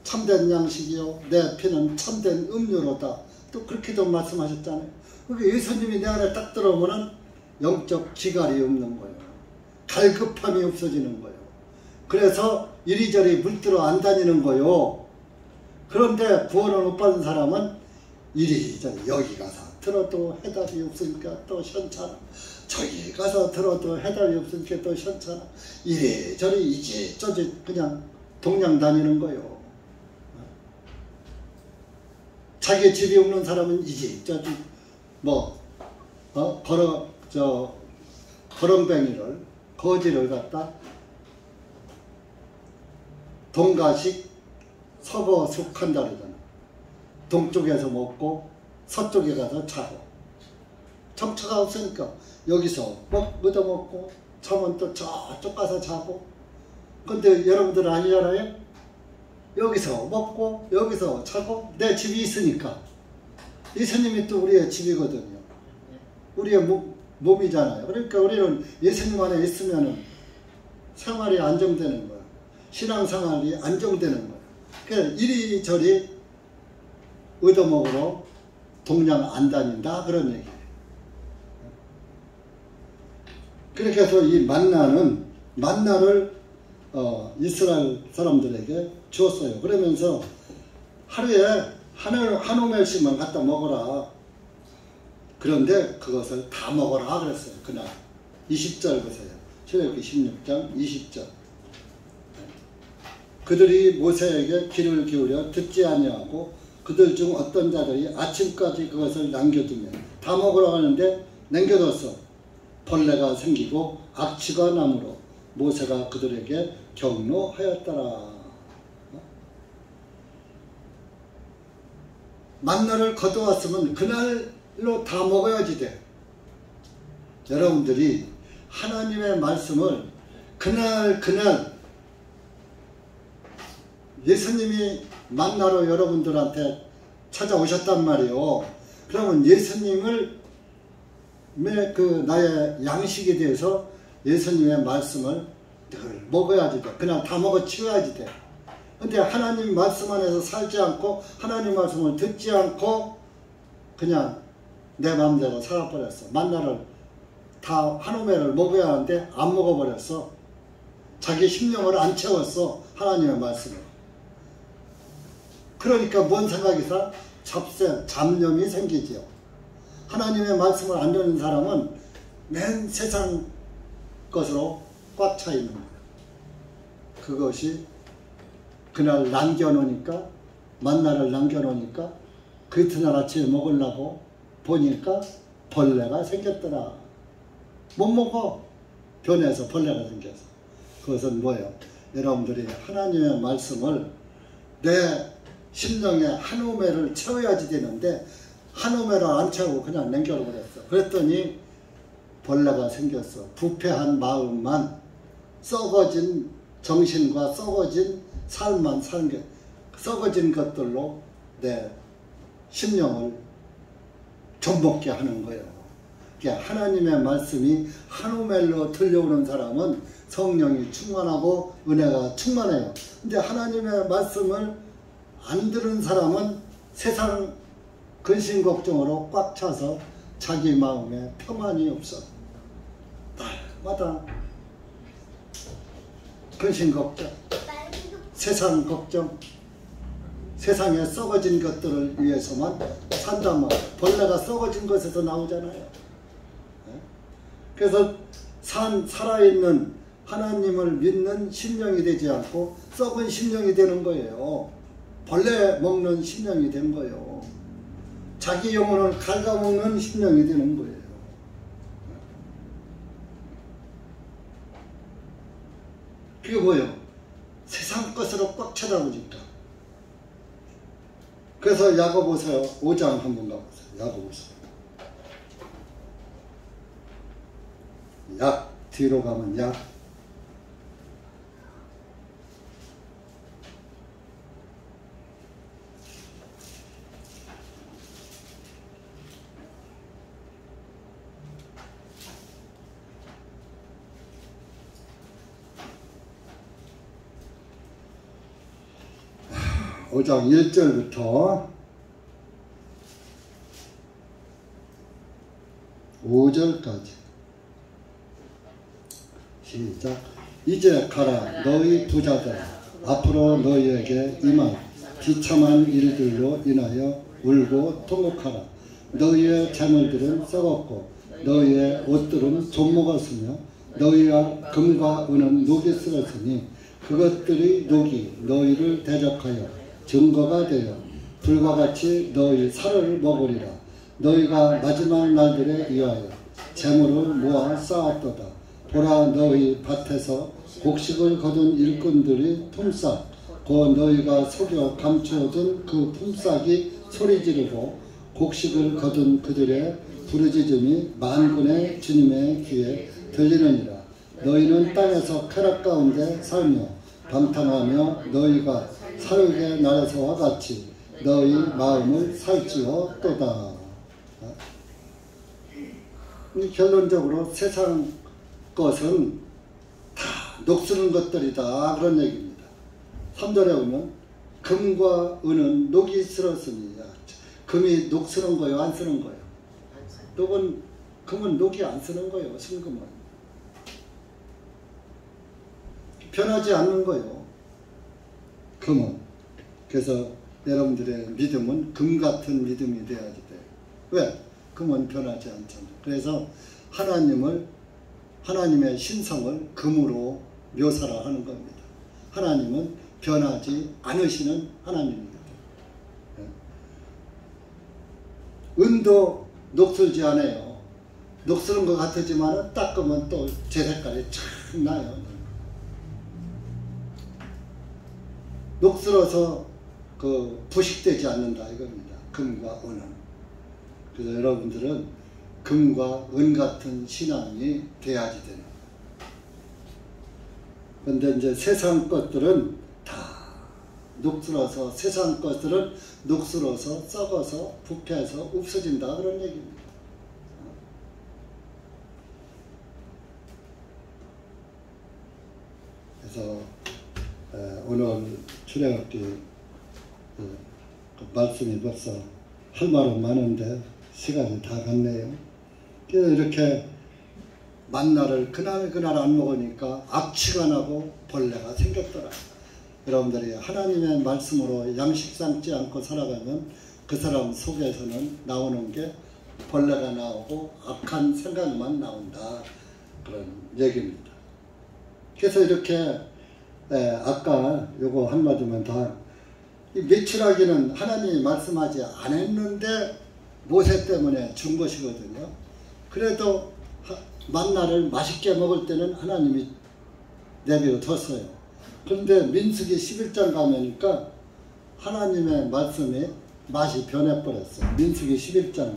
참된 양식이요 내 피는 참된 음료로다. 또 그렇게도 말씀하셨잖아요. 그게 예수님이 내 안에 딱 들어오면 영적 기갈이 없는 거예요. 갈급함이 없어지는 거예요. 그래서 이리저리 물들어 안 다니는 거예요. 그런데 구원을 못 받은 사람은 이리저리 여기 가서 들어도 해답이 없으니까 또 시원찮아. 저기 가서 들어도 해답이 없으니까 또 시원찮아. 이리저리 이지저지 그냥 동냥 다니는 거예요. 자기 집이 없는 사람은 이지저지 거렁뱅이를 거지를 갖다 동가식 서거숙한다 그러잖아. 동쪽에서 먹고 서쪽에 가서 자고. 정처가 없으니까 여기서 얻어먹고 자면 또 저쪽 가서 자고. 근데 여러분들 아니잖아요? 여기서 먹고 여기서 자고 내 집이 있으니까. 예수님이 또 우리의 집이거든요. 우리의 몸이잖아요. 그러니까 우리는 예수님 안에 있으면 생활이 안정되는 거야. 신앙생활이 안정되는 거야. 그러니까 이리저리 얻어먹으러 동양 안 다닌다 그런 얘기예요. 그렇게 해서 이 만나를 이스라엘 사람들에게 주었어요. 그러면서 하루에 한 오멜씩만 갖다 먹어라. 그런데 그것을 다 먹어라 그랬어요. 그날 20절 보세요. 출애굽기 16장 20절. 그들이 모세에게 귀를 기울여 듣지 아니하고 그들 중 어떤 자들이 아침까지 그것을 남겨두며 다 먹으러 가는데 남겨뒀어. 벌레가 생기고 악취가 나므로 모세가 그들에게 경노하였더라. 만나를 거두었으면 그날로 다 먹어야지 돼. 여러분들이 하나님의 말씀을 그날 예수님이 만나로 여러분들한테 찾아오셨단 말이에요. 그러면 예수님을 나의 양식에 대해서 예수님의 말씀을 늘 먹어야지 돼. 그냥 다 먹어 치워야지 돼. 근데 하나님 말씀 안에서 살지 않고 하나님 말씀을 듣지 않고 그냥 내 마음대로 살아버렸어. 만나를 다 한 오매를 먹어야 하는데 안 먹어버렸어. 자기 심령을 안 채웠어. 하나님의 말씀을. 그러니까 뭔 생각이 사? 잡념이 생기지요. 하나님의 말씀을 안 듣는 사람은 맨 세상 것으로 꽉 차 있는 거예요. 그것이 그날 남겨놓으니까, 만나를 남겨놓으니까 그 이튿날 아침에 먹으려고 보니까 벌레가 생겼더라. 못 먹어. 변해서 벌레가 생겨서. 그것은 뭐예요? 여러분들이 하나님의 말씀을 내 심령에 한 오매를 채워야지 되는데 한 오매를 안 채우고 그냥 남겨버렸어. 그랬더니 벌레가 생겼어. 부패한 마음만, 썩어진 정신과 썩어진 삶만 사는 게, 썩어진 것들로 내 심령을 좀먹게 하는 거예요. 그러니까 하나님의 말씀이 한 오멜로 들려오는 사람은 성령이 충만하고 은혜가 충만해요. 근데 하나님의 말씀을 안 들은 사람은 세상 근심 걱정으로 꽉 차서 자기 마음에 평안이 없어. 날마다 근심 걱정, 세상 걱정, 세상에 썩어진 것들을 위해서만 산단 말이에요. 벌레가 썩어진 것에서 나오잖아요. 그래서 살아있는 하나님을 믿는 심령이 되지 않고 썩은 심령이 되는 거예요. 벌레 먹는 심령이 된 거예요. 자기 영혼을 갉아먹는 심령이 되는 거예요. 그게 뭐예요? 세상 것으로 꽉 쳐다보니까. 그래서 야고보서 5장 한번 가보세요. 야고보서. 약, 뒤로 가면 약. 오 5장 1절부터 5절까지 시작. 이제 가라 너희 부자들 앞으로 너희에게 임한 비참한 일들로 인하여 울고 통곡하라. 너희의 재물들은 썩었고 너희의 옷들은 좀 먹었으며 너희와 금과 은은 녹이 쓸었으니 그것들이 녹이 너희를 대적하여 증거가 되어 불과 같이 너희 살을 먹으리라. 너희가 마지막 날들에 의하여 재물을 모아 쌓았도다. 보라 너희 밭에서 곡식을 거둔 일꾼들이 품삯 곧 너희가 속여 감추어둔 그 품삯이 소리 지르고 곡식을 거둔 그들의 부르짖음이 만군의 주님의 귀에 들리느니라. 너희는 땅에서 쾌락 가운데 살며 방탕하며 너희가 사륙의 날에서와 같이 너희 마음을 살찌웠도다. 결론적으로 세상 것은 다 녹슬은 것들이다 그런 얘기입니다. 3절에 보면 금과 은은 녹이 슬었으니 금이 녹 쓰는 거예요, 안 쓰는 거예요? 금은 녹이 안 쓰는 거예요, 순금은. 변하지 않는 거예요, 금은. 그래서 여러분들의 믿음은 금 같은 믿음이 돼야지 돼요. 왜? 금은 변하지 않잖아요. 그래서 하나님의 신성을 금으로 묘사를 하는 겁니다. 하나님은 변하지 않으시는 하나님입니다. 은도 녹슬지 않아요. 녹슬은 것 같지만 닦으면 또 제 색깔이 촥 나요. 녹슬어서 부식되지 않는다 이겁니다. 금과 은은. 그래서 여러분들은 금과 은 같은 신앙이 돼야지 되는. 그런데 이제 세상 것들은 다 녹슬어서, 세상 것들은 녹슬어서 썩어서 부패해서 없어진다 그런 얘기입니다. 그래서 오늘 출애굽기 말씀이 벌써 할 말은 많은데 시간이 다 갔네요. 그래서 이렇게 만나를 그날 안 먹으니까 악취가 나고 벌레가 생겼더라. 여러분들이 하나님의 말씀으로 양식 삼지 않고 살아가면 그 사람 속에서는 나오는 게 벌레가 나오고 악한 생각만 나온다 그런 얘기입니다. 그래서 이렇게 아까 요거 한마디만 더, 이 메추라기는 하나님이 말씀하지 않았는데 모세 때문에 준 것이거든요. 그래도 만나를 맛있게 먹을 때는 하나님이 내버려 뒀어요. 그런데 민수기 11장 가면니까 하나님의 말씀이 맛이 변해버렸어요. 민수기 11장.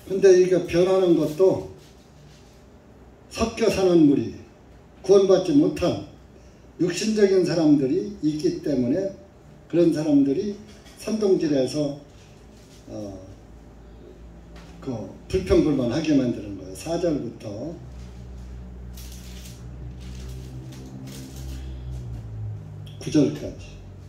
근데 이게 변하는 것도 섞여 사는 무리, 구원받지 못한 육신적인 사람들이 있기 때문에 그런 사람들이 선동질에서 불평불만하게 만드는 거예요. 4절부터 9절까지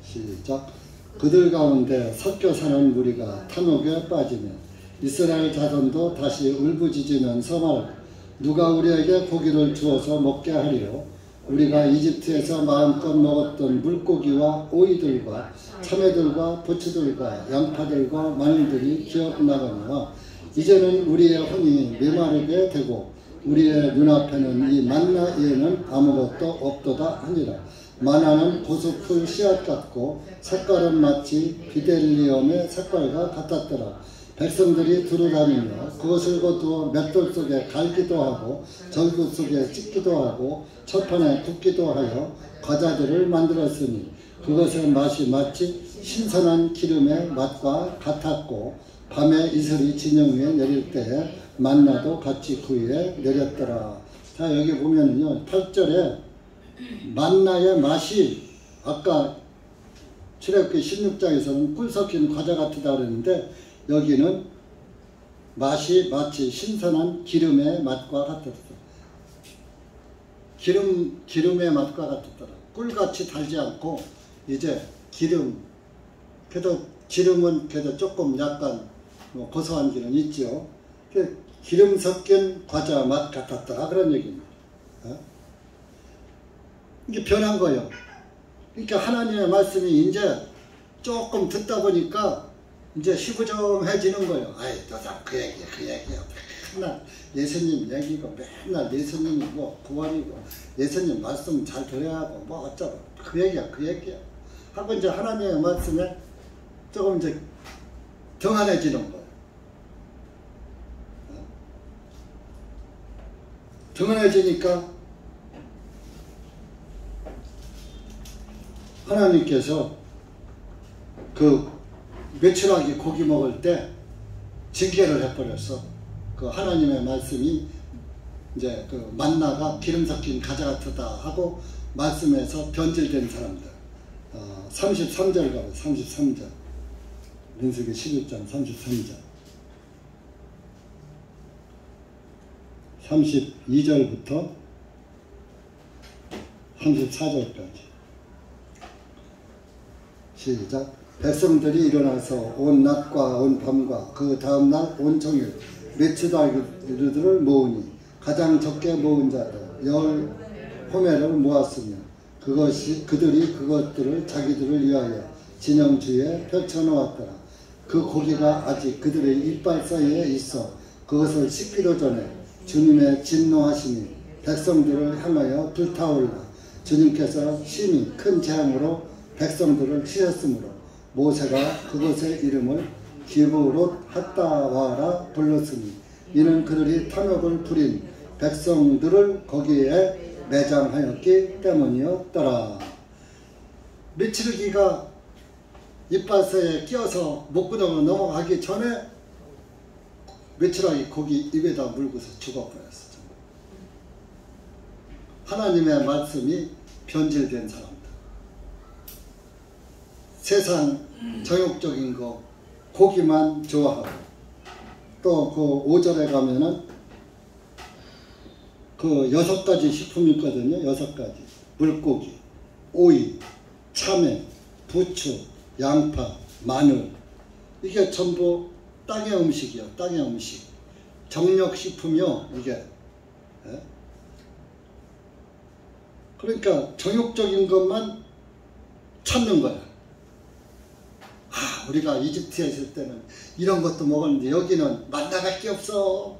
시작. 그들 가운데 섞여 사는 무리가 탐욕에 빠지면 이스라엘 자손도 다시 울부짖으면서 말하고 누가 우리에게 고기를 주어서 먹게 하리요? 우리가 이집트에서 마음껏 먹었던 물고기와 오이들과 참외들과 부추들과 양파들과 마늘들이 기억나거니와 이제는 우리의 혼이 메마르게 되고 우리의 눈앞에는 이 만나 이에는 아무것도 없도다 하니라. 만나는 고수풀 씨앗 같고 색깔은 마치 비델리엄의 색깔과 같았더라. 백성들이 두루다니며 그것을 거두어 맷돌 속에 갈기도 하고 절구 속에 찢기도 하고 철판에 굽기도 하여 과자들을 만들었으니 그것의 맛이 마치 신선한 기름의 맛과 같았고 밤에 이슬이 진영 위에 내릴 때에 만나도 같이 그 위에 내렸더라. 자, 여기 보면은요 8절에 만나의 맛이 아까 출애굽기 16장에서는 꿀 섞인 과자 같다 그랬는데 여기는 맛이 마치 신선한 기름의 맛과 같았어. 기름의 맛과 같았더라. 꿀같이 달지 않고 이제 기름, 그래도 기름은 그래도 조금 약간 고소한 기름 있죠. 기름 섞인 과자 맛 같았다 그런 얘기입니다. 이게 변한 거예요. 그러니까 하나님의 말씀이 이제 조금 듣다 보니까 이제 시부정해지는 거예요. 아이, 너다 그 얘기야. 맨날 예수님 얘기고, 맨날 예수님이 뭐 구원이고, 예수님 말씀 잘 들어야 하고, 뭐 어쩌고, 그 얘기야. 하고 이제 하나님의 말씀에 조금 이제 등한해지는 거예요. 등한해지니까 하나님께서 메추라기 고기 먹을 때 징계를 해버렸어. 그 하나님의 말씀이 이제 그 만나가 기름 섞인 과자 같다 하고 말씀에서 변질된 사람들. 33절 가요. 33절. 민수기 11장 33절. 32절부터 34절까지 시작. 백성들이 일어나서 온 낮과 온 밤과 그 다음날 온종일 메추다기들을 모으니 가장 적게 모은 자도 10호매를 모았으며 그들이 그것들을 자기들을 위하여 진영 주에 펼쳐놓았더라. 그 고기가 아직 그들의 이빨 사이에 있어 그것을 씻기도 전에 주님의 진노하심이 백성들을 향하여 불타올라 주님께서 심히 큰 재앙으로 백성들을 치셨으므로 모세가 그곳의 이름을 기브롯 핫다와라 불렀으니 이는 그들이 탐욕을 부린 백성들을 거기에 매장하였기 때문이었더라. 메추르기가 이빨새에 끼어서 목구멍으로 넘어가기 전에 메추라기 고기 입에다 물고서 죽어버렸어. 하나님의 말씀이 변질된 사람들, 세상 정욕적인 거 고기만 좋아하고, 또 그 5절에 가면은 그 6가지 식품이 있거든요. 6가지. 물고기, 오이, 참외, 부추, 양파, 마늘. 이게 전부 땅의 음식이요. 땅의 음식. 정력식품이요. 이게. 그러니까 정욕적인 것만 찾는 거야. 우리가 이집트에 있을 때는 이런 것도 먹었는데 여기는 만나갈 게 없어.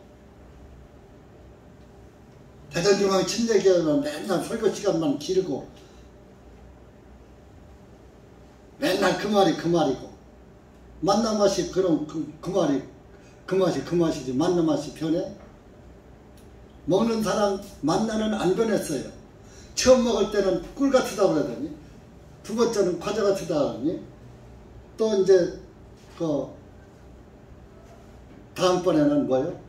대전중앙 침례교회는 맨날 설교 시간만 길고 맨날 그 말이고 만나 맛이 그럼 그 맛이지 만나 맛이 변해? 먹는 사람 만나는 안 변했어요. 처음 먹을 때는 꿀 같으다 그러더니 두 번째는 과자 같으다 그러니 또 이제 그 다음번에는 뭐요?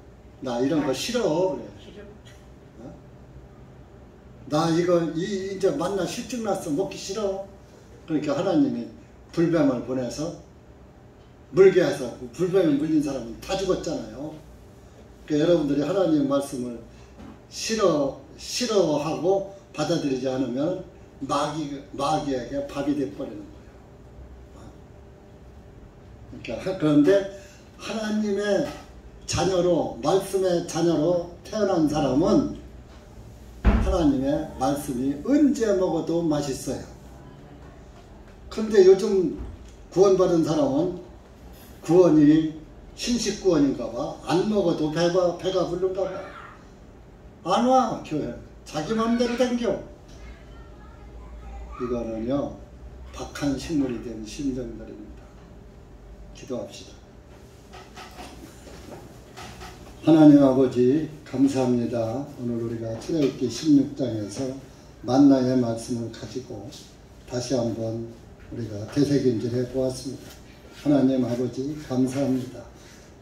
나 이런 거 싫어 그래. 나 이거 이제 만나 실증 났어 먹기 싫어. 그러니까 하나님이 불뱀을 보내서 물게 해서 불뱀에 물린 사람은 다 죽었잖아요. 그러니까 여러분들이 하나님의 말씀을 싫어하고 받아들이지 않으면 마귀에게 밥이 돼버리는 거예요. 그러니까 그런데 하나님의 자녀로 말씀의 자녀로 태어난 사람은 하나님의 말씀이 언제 먹어도 맛있어요. 그런데 요즘 구원받은 사람은 구원이 신식구원인가 봐. 안 먹어도 배가 부른가 봐. 안 와 교회. 자기 마음대로 댕겨. 이거는요 박한 식물이 된 심정들입니다. 기도합시다. 하나님 아버지 감사합니다. 오늘 우리가 출애굽기 16장에서 만나의 말씀을 가지고 다시 한번 우리가 되새김질해 보았습니다. 하나님 아버지 감사합니다.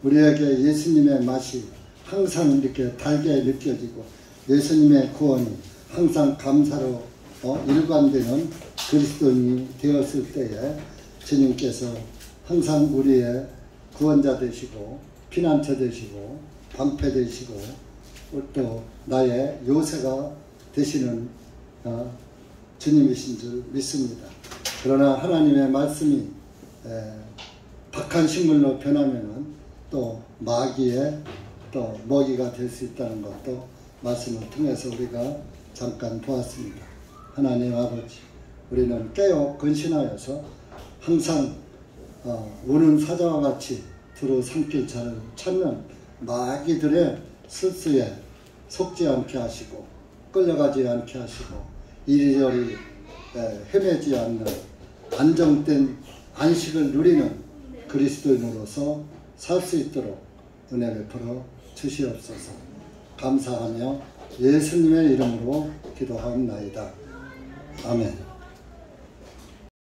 우리에게 예수님의 맛이 항상 이렇게 달게 느껴지고 예수님의 구원이 항상 감사로 일관되는 그리스도인이 되었을 때에 주님께서 항상 우리의 구원자 되시고 피난처 되시고 방패 되시고 또 나의 요새가 되시는 주님이신 줄 믿습니다. 그러나 하나님의 말씀이 박한 식물로 변하면은 또 마귀의 또 먹이가 될 수 있다는 것도 말씀을 통해서 우리가 잠깐 보았습니다. 하나님 아버지, 우리는 깨어 근신하여서 항상 우는 사자와 같이 두루 삼킬 자를 찾는 마귀들의 실수에 속지 않게 하시고 끌려가지 않게 하시고 이리저리 헤매지 않는 안정된 안식을 누리는 그리스도인으로서 살 수 있도록 은혜 베풀어 주시옵소서. 감사하며 예수님의 이름으로 기도하옵나이다. 아멘.